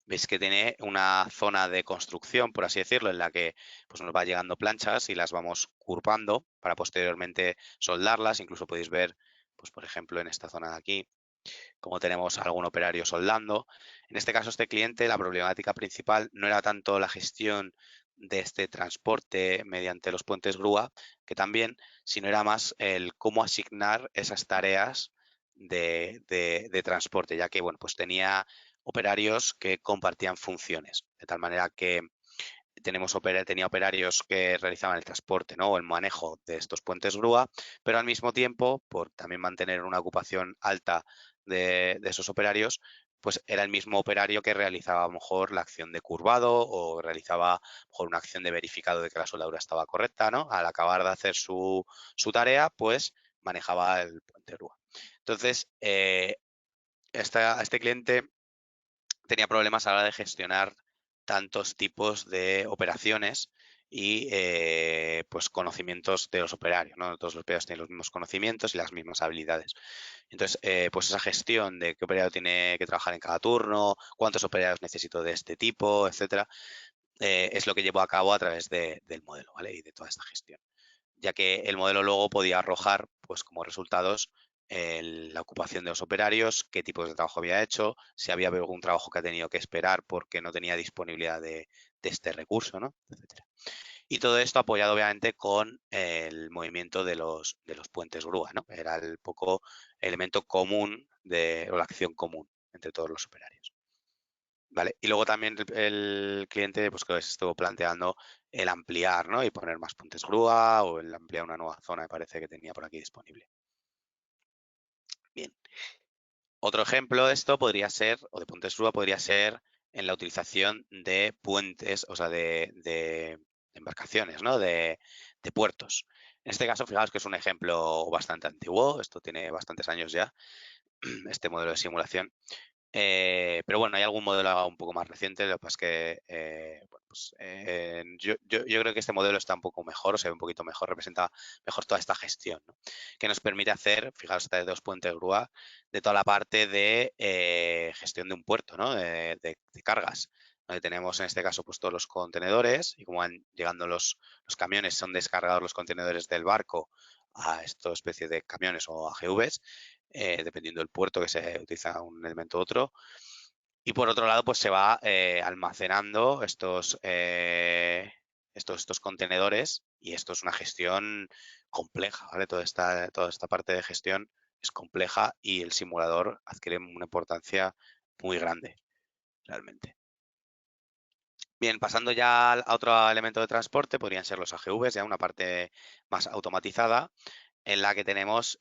Veis que tiene una zona de construcción, por así decirlo, en la que pues, nos va llegando planchas y las vamos curvando para posteriormente soldarlas. Incluso podéis ver, pues por ejemplo, en esta zona de aquí, como tenemos algún operario soldando. En este caso, este cliente, la problemática principal no era tanto la gestión de este transporte mediante los puentes grúa, que también, sino era más el cómo asignar esas tareas de transporte, ya que bueno, pues tenía operarios que compartían funciones, de tal manera que tenía operarios que realizaban el transporte, ¿no? O el manejo de estos puentes grúa, pero al mismo tiempo, por también mantener una ocupación alta de esos operarios, pues era el mismo operario que realizaba a lo mejor la acción de curvado o realizaba a lo mejor una acción de verificado de que la soldadura estaba correcta, ¿no? Al acabar de hacer su tarea, pues manejaba el puente grúa. Entonces, este cliente tenía problemas a la hora de gestionar tantos tipos de operaciones y pues conocimientos de los operarios, ¿no? Todos los operarios tienen los mismos conocimientos y las mismas habilidades. Entonces, pues esa gestión de qué operario tiene que trabajar en cada turno, cuántos operarios necesito de este tipo, etcétera, es lo que llevó a cabo a través del modelo, ¿vale? Y de toda esta gestión, ya que el modelo luego podía arrojar, pues como resultados, la ocupación de los operarios, qué tipos de trabajo había hecho, si había algún trabajo que ha tenido que esperar porque no tenía disponibilidad de este recurso, ¿no? Etcétera. Y todo esto apoyado obviamente con el movimiento de los puentes grúa, ¿no? Era el poco elemento común o la acción común entre todos los operarios. ¿Vale? Y luego también el cliente pues que se estuvo planteando el ampliar, ¿no? Y poner más puentes grúa o el ampliar una nueva zona, me parece que tenía por aquí disponible. Bien. Otro ejemplo de esto podría ser, o de puentes grúa, podría ser en la utilización de puentes, o sea, de embarcaciones, ¿no? De puertos. En este caso, fijaos que es un ejemplo bastante antiguo, esto tiene bastantes años ya, este modelo de simulación. Pero bueno, hay algún modelo un poco más reciente, lo que pasa es que bueno, pues, yo creo que este modelo está un poco mejor, o se ve un poquito mejor, representa mejor toda esta gestión, ¿no? Que nos permite hacer, fijaos, de dos puentes grúa, de toda la parte de gestión de un puerto, ¿no? De cargas, donde tenemos en este caso pues todos los contenedores y como van llegando los camiones, son descargados los contenedores del barco a esta especie de camiones o AGVs, dependiendo del puerto que se utiliza un elemento u otro. Y por otro lado, pues se va almacenando estos contenedores y esto es una gestión compleja, ¿vale? Toda esta parte de gestión es compleja y el simulador adquiere una importancia muy grande, realmente. Bien, pasando ya a otro elemento de transporte, podrían ser los AGVs, ya una parte más automatizada, en la que tenemos,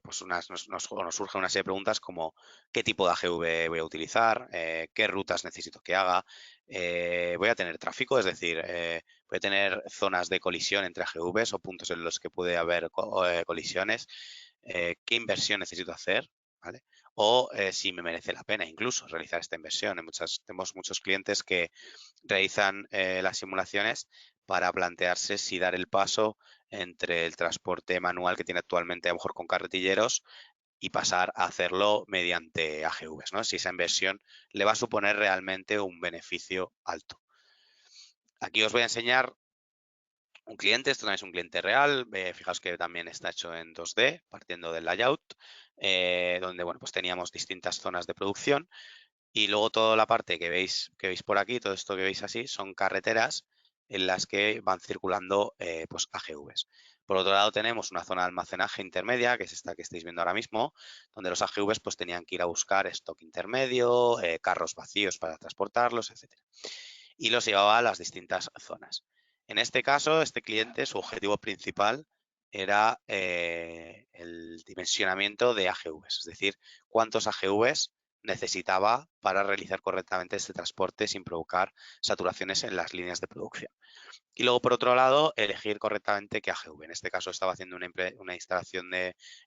pues nos surge una serie de preguntas como qué tipo de AGV voy a utilizar, qué rutas necesito que haga, voy a tener tráfico, es decir, voy a tener zonas de colisión entre AGVs o puntos en los que puede haber colisiones, qué inversión necesito hacer, ¿vale? O si me merece la pena incluso realizar esta inversión. Tenemos muchos clientes que realizan las simulaciones para plantearse si dar el paso entre el transporte manual que tiene actualmente, a lo mejor con carretilleros, y pasar a hacerlo mediante AGVs, ¿no? Si esa inversión le va a suponer realmente un beneficio alto. Aquí os voy a enseñar un cliente, esto también es un cliente real, fijaos que también está hecho en 2D, partiendo del layout, donde bueno, pues teníamos distintas zonas de producción y luego toda la parte que veis por aquí, todo esto que veis así, son carreteras en las que van circulando pues AGVs. Por otro lado tenemos una zona de almacenaje intermedia, que es esta que estáis viendo ahora mismo, donde los AGVs pues tenían que ir a buscar stock intermedio, carros vacíos para transportarlos, etcétera. Y los llevaba a las distintas zonas. En este caso, este cliente, su objetivo principal era el dimensionamiento de AGVs, es decir, cuántos AGVs necesitaba para realizar correctamente este transporte sin provocar saturaciones en las líneas de producción. Y luego, por otro lado, elegir correctamente qué AGV. En este caso estaba haciendo una instalación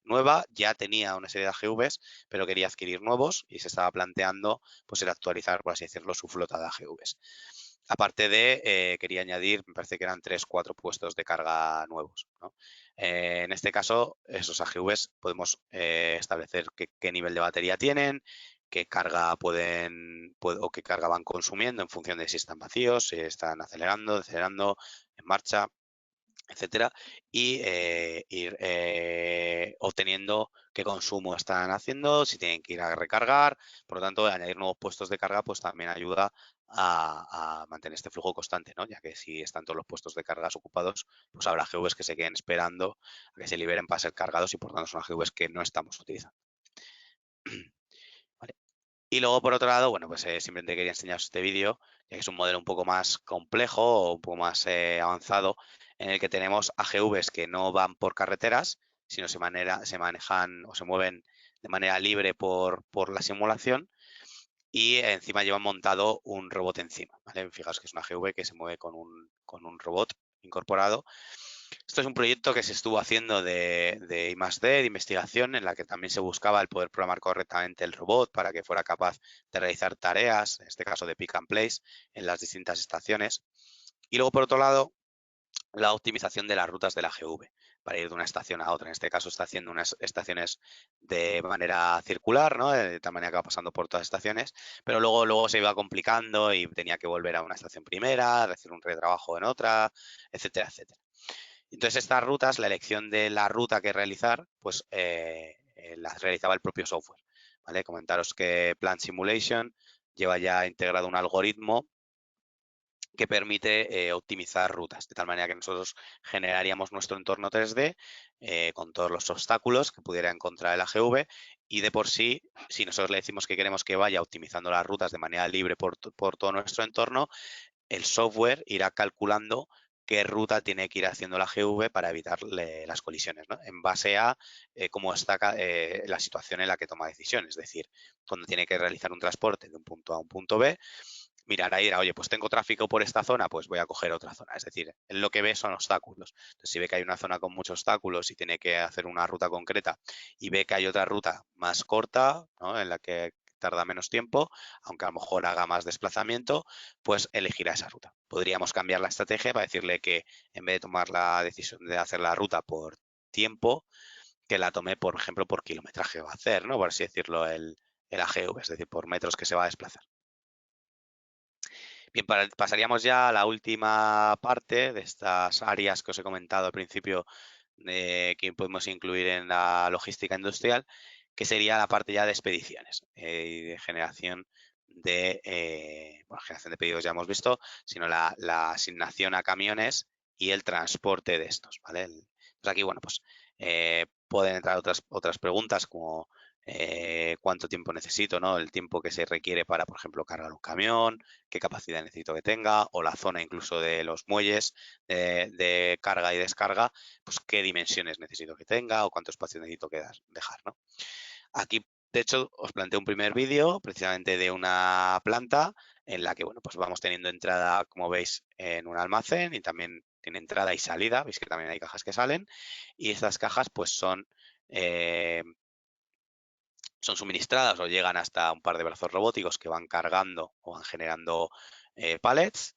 nueva, ya tenía una serie de AGVs, pero quería adquirir nuevos y se estaba planteando pues, el actualizar, por así decirlo, su flota de AGVs. Aparte de, quería añadir, me parece que eran 3-4 puestos de carga nuevos, ¿no? En este caso, esos AGVs podemos establecer qué nivel de batería tienen, qué carga o qué carga van consumiendo en función de si están vacíos, si están acelerando, decelerando, en marcha, etcétera, y ir obteniendo qué consumo están haciendo, si tienen que ir a recargar. Por lo tanto, añadir nuevos puestos de carga pues también ayuda a mantener este flujo constante, ¿no? Ya que si están todos los puestos de cargas ocupados, pues habrá GVs que se queden esperando a que se liberen para ser cargados y por tanto son GVs que no estamos utilizando. Vale. Y luego, por otro lado, bueno, pues simplemente quería enseñaros este vídeo, ya que es un modelo un poco más complejo o un poco más avanzado, en el que tenemos AGVs que no van por carreteras, sino se manejan o se mueven de manera libre por la simulación y encima llevan montado un robot encima, ¿vale? Fijaos que es una AGV que se mueve con un robot incorporado. Esto es un proyecto que se estuvo haciendo de I+D, de investigación, en la que también se buscaba el poder programar correctamente el robot para que fuera capaz de realizar tareas, en este caso de pick and place, en las distintas estaciones. Y luego, por otro lado, la optimización de las rutas de la GV para ir de una estación a otra. En este caso está haciendo unas estaciones de manera circular, ¿no? De tal manera que va pasando por todas las estaciones, pero luego se iba complicando y tenía que volver a una estación primera, hacer un retrabajo en otra, etcétera, etcétera. Entonces estas rutas, la elección de la ruta que realizar, pues las realizaba el propio software, ¿vale? Comentaros que Plant Simulation lleva ya integrado un algoritmo que permite optimizar rutas, de tal manera que nosotros generaríamos nuestro entorno 3D con todos los obstáculos que pudiera encontrar el AGV y de por sí, si nosotros le decimos que queremos que vaya optimizando las rutas de manera libre por todo nuestro entorno, el software irá calculando qué ruta tiene que ir haciendo la GV para evitar las colisiones, ¿no? En base a cómo está la situación en la que toma decisiones. Es decir, cuando tiene que realizar un transporte de un punto A a un punto B, mirará y dirá, oye, pues tengo tráfico por esta zona, pues voy a coger otra zona. Es decir, en lo que ve son obstáculos. Entonces, si ve que hay una zona con muchos obstáculos y tiene que hacer una ruta concreta y ve que hay otra ruta más corta, ¿no? En la que tarda menos tiempo, aunque a lo mejor haga más desplazamiento, pues elegirá esa ruta. Podríamos cambiar la estrategia para decirle que en vez de tomar la decisión de hacer la ruta por tiempo, que la tome, por ejemplo, por kilometraje que va a hacer, ¿no? Por así decirlo, el AGV, es decir, por metros que se va a desplazar. Bien, pasaríamos ya a la última parte de estas áreas que os he comentado al principio que podemos incluir en la logística industrial, que sería la parte ya de expediciones y de generación generación de pedidos ya hemos visto, sino la asignación a camiones y el transporte de estos, ¿vale? Entonces aquí, bueno, pues pueden entrar otras preguntas como cuánto tiempo necesito, ¿no? El tiempo que se requiere para, por ejemplo, cargar un camión, qué capacidad necesito que tenga, o la zona incluso de los muelles de carga y descarga, pues qué dimensiones necesito que tenga o cuánto espacio necesito dejar, ¿no? Aquí, de hecho, os planteo un primer vídeo precisamente de una planta en la que, bueno, pues vamos teniendo entrada, como veis, en un almacén y también tiene entrada y salida, veis que también hay cajas que salen y estas cajas pues son suministradas o llegan hasta un par de brazos robóticos que van cargando o van generando pallets.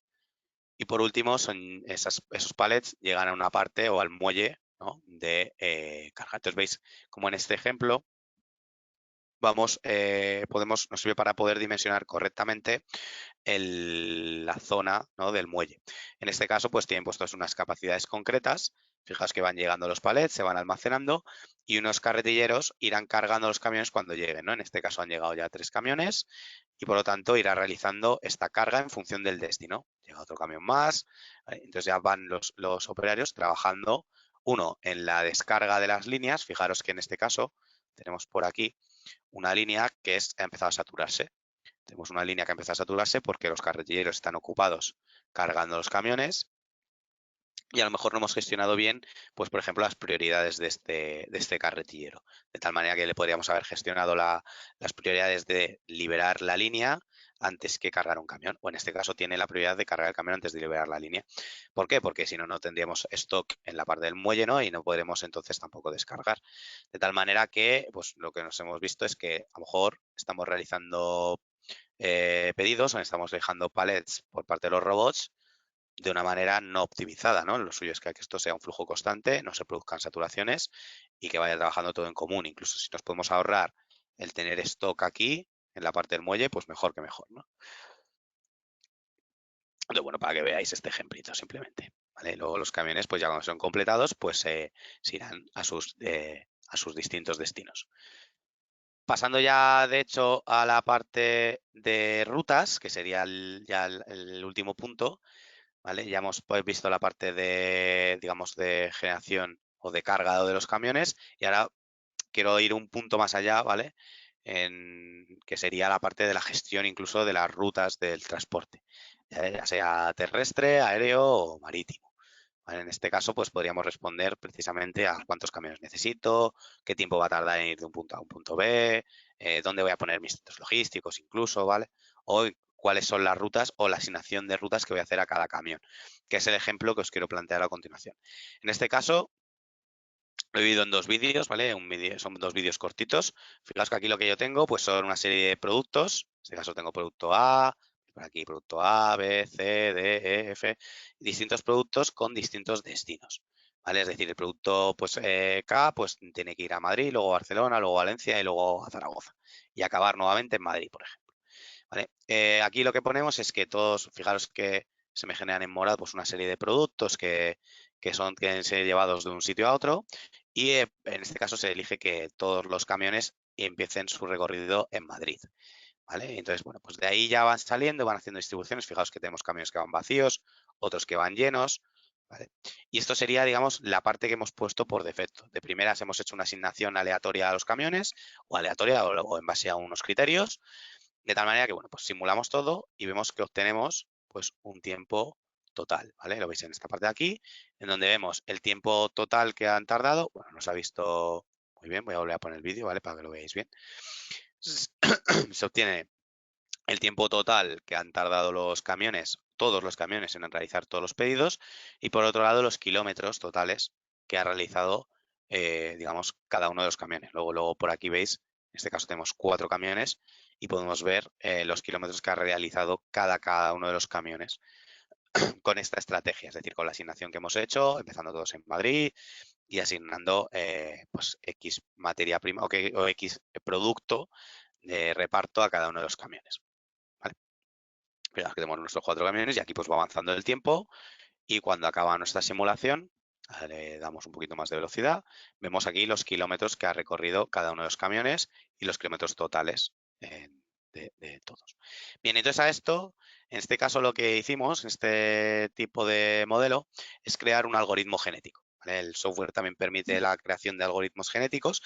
Y por último, esos pallets llegan a una parte o al muelle, ¿no? de carga. Entonces veis como en este ejemplo nos sirve para poder dimensionar correctamente la zona, ¿no? del muelle. En este caso, pues tienen puestos unas capacidades concretas. Fijaos que van llegando los palets, se van almacenando y unos carretilleros irán cargando los camiones cuando lleguen, ¿no? En este caso han llegado ya 3 camiones y por lo tanto irá realizando esta carga en función del destino. Llega otro camión más, ¿vale? Entonces ya van los operarios trabajando, uno en la descarga de las líneas. Fijaros que en este caso tenemos por aquí una línea que ha empezado a saturarse. Tenemos una línea que ha empezado a saturarse porque los carretilleros están ocupados cargando los camiones y a lo mejor no hemos gestionado bien, pues por ejemplo, las prioridades de este carretillero. De tal manera que le podríamos haber gestionado las prioridades de liberar la línea antes que cargar un camión. O en este caso tiene la prioridad de cargar el camión antes de liberar la línea. ¿Por qué? Porque si no, no tendríamos stock en la parte del muelle, ¿no? Y no podremos entonces tampoco descargar. De tal manera que, pues lo que nos hemos visto es que a lo mejor estamos realizando pedidos o estamos dejando pallets por parte de los robots de una manera no optimizada, ¿no? Lo suyo es que esto sea un flujo constante, no se produzcan saturaciones y que vaya trabajando todo en común. Incluso si nos podemos ahorrar el tener stock aquí en la parte del muelle, pues mejor que mejor, ¿no? Entonces, bueno, para que veáis este ejemplito simplemente, ¿vale? Luego los camiones, pues ya cuando son completados, pues se irán a sus distintos destinos. Pasando ya, de hecho, a la parte de rutas, que sería ya el último punto, ¿vale? Ya hemos visto la parte de, digamos, de generación o de carga de los camiones y ahora quiero ir un punto más allá, ¿vale? Que sería la parte de la gestión incluso de las rutas del transporte, ya sea terrestre, aéreo o marítimo. ¿Vale? En este caso, pues podríamos responder precisamente a cuántos camiones necesito, qué tiempo va a tardar en ir de un punto A a un punto B, dónde voy a poner mis centros logísticos incluso, ¿vale? O cuáles son las rutas o la asignación de rutas que voy a hacer a cada camión, que es el ejemplo que os quiero plantear a continuación. En este caso, lo he dividido en 2 vídeos, ¿vale? Son 2 vídeos cortitos. Fijaos que aquí lo que yo tengo, pues son una serie de productos. En este caso tengo producto A, por aquí producto A, B, C, D, E, F, distintos productos con distintos destinos, ¿vale? Es decir, el producto pues, K pues, tiene que ir a Madrid, luego a Barcelona, luego a Valencia y luego a Zaragoza. Y acabar nuevamente en Madrid, por ejemplo. ¿Vale? Aquí lo que ponemos es que todos, fijaros que se me generan en morado pues, una serie de productos que quieren ser llevados de un sitio a otro y en este caso se elige que todos los camiones empiecen su recorrido en Madrid. ¿Vale? Entonces, bueno, pues de ahí ya van saliendo, van haciendo distribuciones. Fijaos que tenemos camiones que van vacíos, otros que van llenos, ¿vale? Y esto sería, digamos, la parte que hemos puesto por defecto. De primeras hemos hecho una asignación aleatoria a los camiones, o aleatoria o en base a unos criterios, de tal manera que, bueno, pues simulamos todo y vemos que obtenemos, pues, un tiempo total, ¿vale? Lo veis en esta parte de aquí, en donde vemos el tiempo total que han tardado. Bueno, no se ha visto muy bien, voy a volver a poner el vídeo, ¿vale? Para que lo veáis bien. Se obtiene el tiempo total que han tardado los camiones, todos los camiones, en realizar todos los pedidos, y por otro lado los kilómetros totales que ha realizado, digamos, cada uno de los camiones. Luego por aquí veis, en este caso tenemos 4 camiones y podemos ver los kilómetros que ha realizado cada uno de los camiones con esta estrategia, es decir, con la asignación que hemos hecho, empezando todos en Madrid y asignando pues X materia prima o X producto de reparto a cada uno de los camiones. Fijaos que tenemos nuestros 4 camiones y aquí pues va avanzando el tiempo y cuando acaba nuestra simulación, le damos un poquito más de velocidad, vemos aquí los kilómetros que ha recorrido cada uno de los camiones y los kilómetros totales de todos. Bien, entonces a esto, en este caso lo que hicimos, en este tipo de modelo, es crear un algoritmo genético, ¿vale? El software también permite la creación de algoritmos genéticos,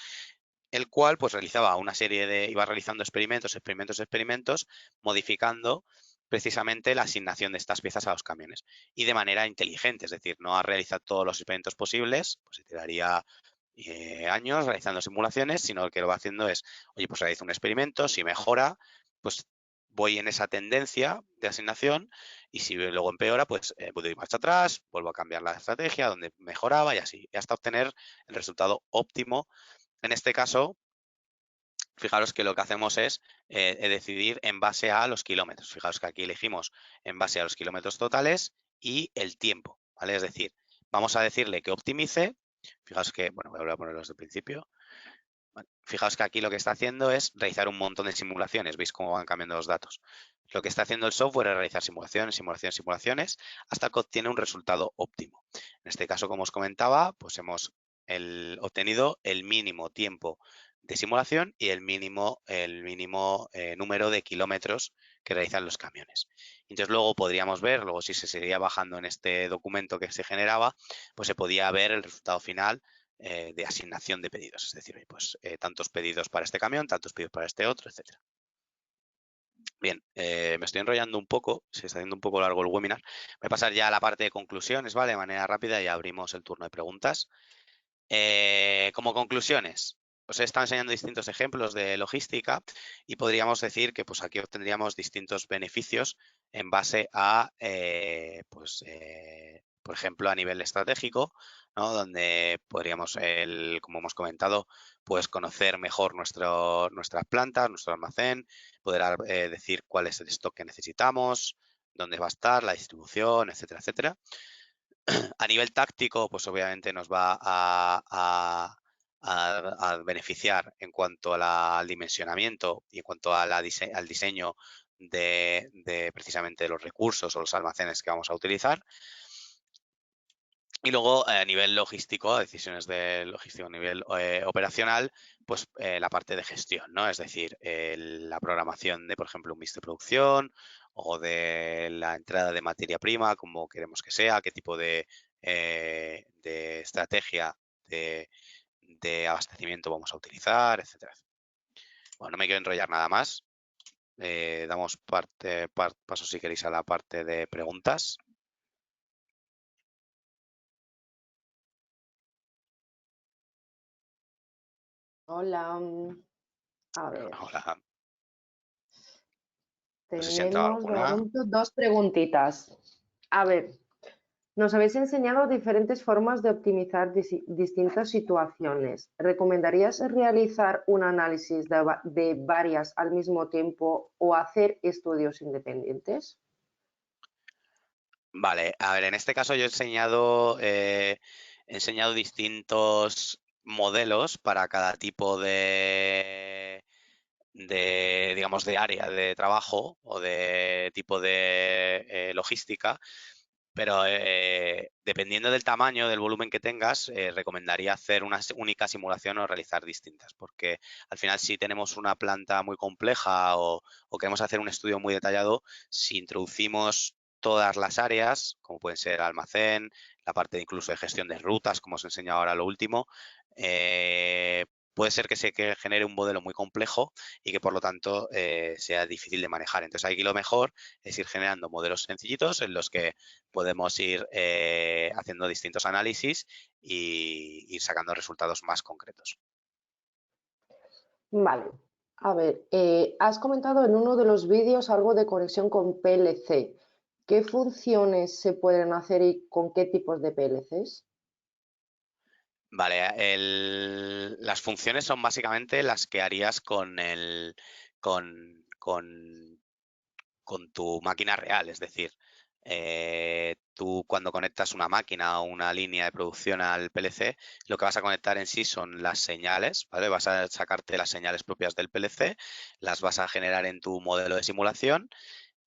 el cual pues realizaba una serie iba realizando experimentos, modificando precisamente la asignación de estas piezas a los camiones y de manera inteligente, es decir, no ha realizado todos los experimentos posibles, pues se tiraría años realizando simulaciones, sino que lo va haciendo es, oye, pues realizo un experimento, si mejora, pues voy en esa tendencia de asignación y si luego empeora, pues puedo ir marcha atrás, vuelvo a cambiar la estrategia donde mejoraba y así, hasta obtener el resultado óptimo. En este caso, fijaros que lo que hacemos es decidir en base a los kilómetros. Fijaros que aquí elegimos en base a los kilómetros totales y el tiempo, ¿vale? Es decir, vamos a decirle que optimice. Fijaos que, bueno, voy a volver a ponerlo desde el principio. Vale. Fijaos que aquí lo que está haciendo es realizar un montón de simulaciones. ¿Veis cómo van cambiando los datos? Lo que está haciendo el software es realizar simulaciones, hasta que obtiene un resultado óptimo. En este caso, como os comentaba, pues hemos obtenido el mínimo tiempo de simulación y el mínimo número de kilómetros que realizan los camiones. Entonces luego podríamos ver, luego si se seguía bajando en este documento que se generaba, pues se podía ver el resultado final de asignación de pedidos. Es decir, pues tantos pedidos para este camión, tantos pedidos para este otro, etcétera. Bien, me estoy enrollando un poco, se está haciendo un poco largo el webinar. Voy a pasar ya a la parte de conclusiones, ¿vale? De manera rápida y abrimos el turno de preguntas. Como conclusiones, os he estado enseñando distintos ejemplos de logística y podríamos decir que pues aquí obtendríamos distintos beneficios en base a, por ejemplo, a nivel estratégico, ¿no? Donde podríamos, como hemos comentado, pues conocer mejor nuestras plantas, nuestro almacén, poder decir cuál es el stock que necesitamos, dónde va a estar, la distribución, etcétera, etcétera. A nivel táctico, pues obviamente nos va a beneficiar en cuanto al dimensionamiento y en cuanto a al diseño de precisamente los recursos o los almacenes que vamos a utilizar. Y luego a nivel logístico, a decisiones de logístico a nivel operacional, pues la parte de gestión, ¿no? Es decir, la programación de, por ejemplo, un mix de producción o de la entrada de materia prima, como queremos que sea, qué tipo de estrategia de abastecimiento vamos a utilizar, etcétera. Bueno, no me quiero enrollar nada más. Damos paso, si queréis, a la parte de preguntas.
Hola, a ver,
Hola. No sé si ha entrado
tenemos de
alguna.
momento dos preguntitas. A ver, nos habéis enseñado diferentes formas de optimizar distintas situaciones. ¿Recomendarías realizar un análisis de varias al mismo tiempo o hacer estudios independientes?
Vale, a ver, en este caso yo he enseñado distintos modelos para cada tipo digamos, de área de trabajo o de tipo de logística, pero dependiendo del tamaño, del volumen que tengas, recomendaría hacer una única simulación o realizar distintas, porque al final si tenemos una planta muy compleja o queremos hacer un estudio muy detallado, si introducimos todas las áreas, como pueden ser almacén, la parte incluso de gestión de rutas, como os he enseñado ahora lo último, eh, puede ser que se genere un modelo muy complejo y que por lo tanto sea difícil de manejar. Entonces aquí lo mejor es ir generando modelos sencillitos en los que podemos ir haciendo distintos análisis y ir sacando resultados más concretos.
Vale, a ver, has comentado en uno de los vídeos algo de conexión con PLC. ¿Qué funciones se pueden hacer y con qué tipos de PLCs?
Vale, las funciones son básicamente las que harías con, con- con tu máquina real, es decir, tú cuando conectas una máquina o una línea de producción al PLC, lo que vas a conectar en sí son las señales, ¿vale? Vas a sacarte las señales propias del PLC, las vas a generar en tu modelo de simulación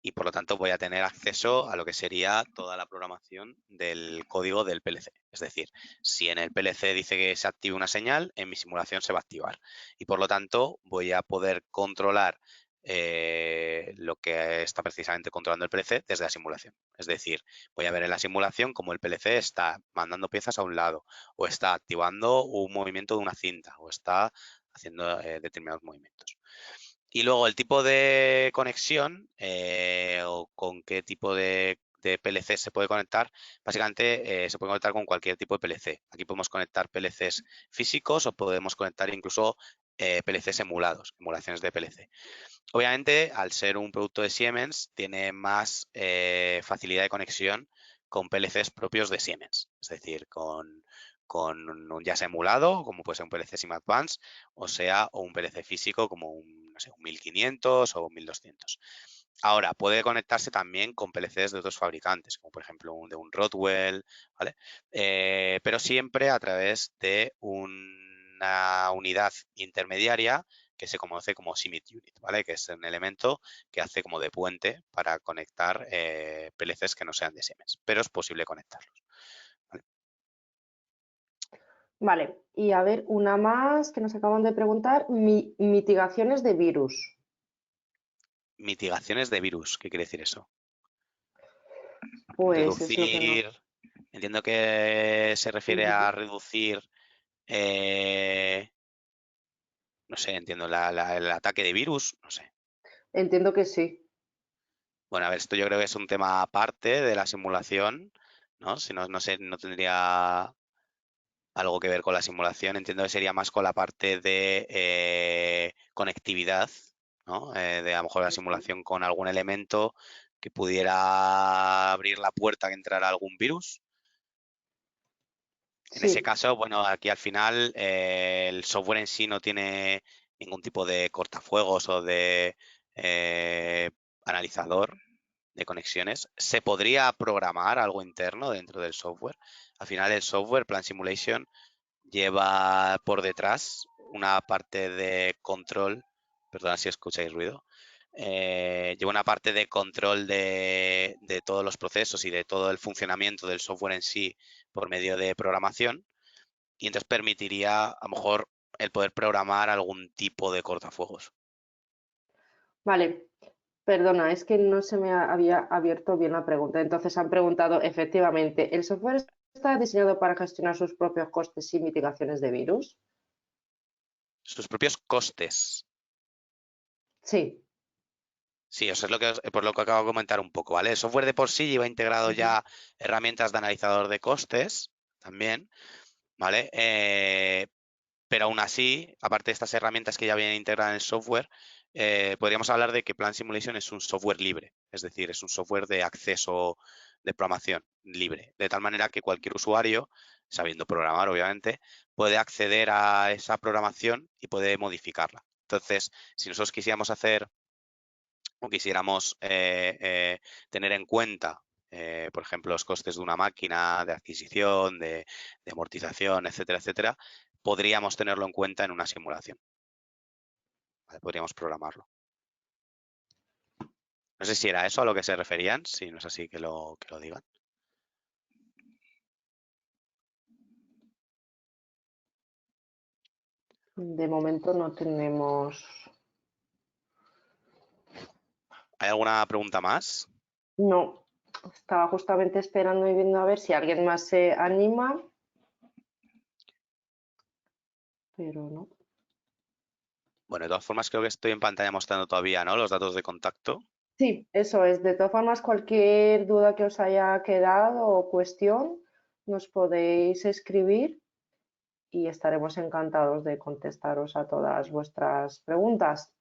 y por lo tanto voy a tener acceso a lo que sería toda la programación del código del PLC. Es decir, si en el PLC dice que se active una señal, en mi simulación se va a activar. Y por lo tanto voy a poder controlar lo que está precisamente controlando el PLC desde la simulación. Es decir, voy a ver en la simulación cómo el PLC está mandando piezas a un lado o está activando un movimiento de una cinta o está haciendo determinados movimientos. Y luego el tipo de conexión o con qué tipo de PLC se puede conectar, básicamente se puede conectar con cualquier tipo de PLC. Aquí podemos conectar PLCs físicos o podemos conectar incluso PLCs emulados, emulaciones de PLC. Obviamente, al ser un producto de Siemens, tiene más facilidad de conexión con PLCs propios de Siemens, es decir, con un ya sea emulado, como puede ser un PLC SIM Advance, o un PLC físico como un, no sé, un 1500 o un 1200. Ahora, puede conectarse también con PLCs de otros fabricantes, como por ejemplo de un Rockwell, ¿vale? Pero siempre a través de una unidad intermediaria que se conoce como SIMIT Unit, ¿vale? Que es un elemento que hace como de puente para conectar PLCs que no sean de Siemens, pero es posible conectarlos. ¿Vale?
Vale, y a ver, una más que nos acaban de preguntar, mitigaciones de virus.
Mitigaciones de virus, ¿qué quiere decir eso?
Pues es lo que no.
Reducir, entiendo que se refiere
Ujú.
a reducir, no sé, entiendo, el ataque de virus, no sé.
Entiendo que sí.
Bueno, a ver, esto yo creo que es un tema aparte de la simulación, ¿no? Si no, no sé, no tendría algo que ver con la simulación. Entiendo que sería más con la parte de conectividad, ¿no? De a lo mejor la
Ujú.
simulación con algún elemento que pudiera abrir la puerta a que entrara algún virus. En ese
Sí,
caso, bueno, aquí al final el software en sí no tiene ningún tipo de cortafuegos o de eh, analizador de conexiones. Se podría programar algo interno dentro del software. Al final el software, Plan Simulation, lleva por detrás una parte de control, perdona si escucháis ruido, lleva una parte de control de todos los procesos y de todo el funcionamiento del software en sí por medio de programación y entonces permitiría a lo mejor el poder programar algún tipo de cortafuegos.
vale. Perdona, es que no se me había abierto bien la pregunta. Entonces han preguntado, efectivamente, ¿el software está diseñado para gestionar sus propios costes y mitigaciones de virus?
Sus propios costes.
Sí.
Sí, eso es lo que por lo que acabo de comentar un poco, ¿vale? El software de por sí lleva integrado
Ujú.
ya herramientas de analizador de costes también, ¿vale? Pero aún así, aparte de estas herramientas que ya vienen integradas en el software, podríamos hablar de que Plan Simulation es un software libre, es decir, es un software de acceso de programación libre, de tal manera que cualquier usuario, sabiendo programar obviamente, puede acceder a esa programación y puede modificarla. Entonces, si nosotros quisiéramos hacer o quisiéramos tener en cuenta, por ejemplo, los costes de una máquina, de adquisición, de amortización, etcétera, etcétera, podríamos tenerlo en cuenta en una simulación. ¿Vale? Podríamos programarlo. No sé si era eso a lo que se referían, si no es así que lo digan.
De momento no tenemos.
¿Hay alguna pregunta más?
No, estaba justamente esperando y viendo a ver si alguien más se anima, pero no.
Bueno, de todas formas creo que estoy en pantalla mostrando todavía, ¿no? Los datos de contacto.
Sí, eso es. De todas formas, cualquier duda que os haya quedado o cuestión, nos podéis escribir y estaremos encantados de contestaros a todas vuestras preguntas.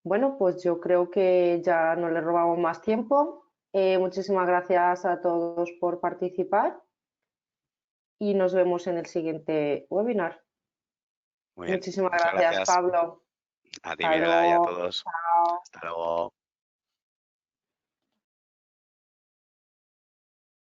Bueno, pues yo creo que ya no le robamos más tiempo. Muchísimas gracias a todos por participar y nos vemos en el siguiente webinar.
Muy bien,
Muchísimas
muchas
gracias,
gracias
Pablo.
a ti,
Hasta
Mirela, y a
luego.
todos.
Chao.
Hasta luego.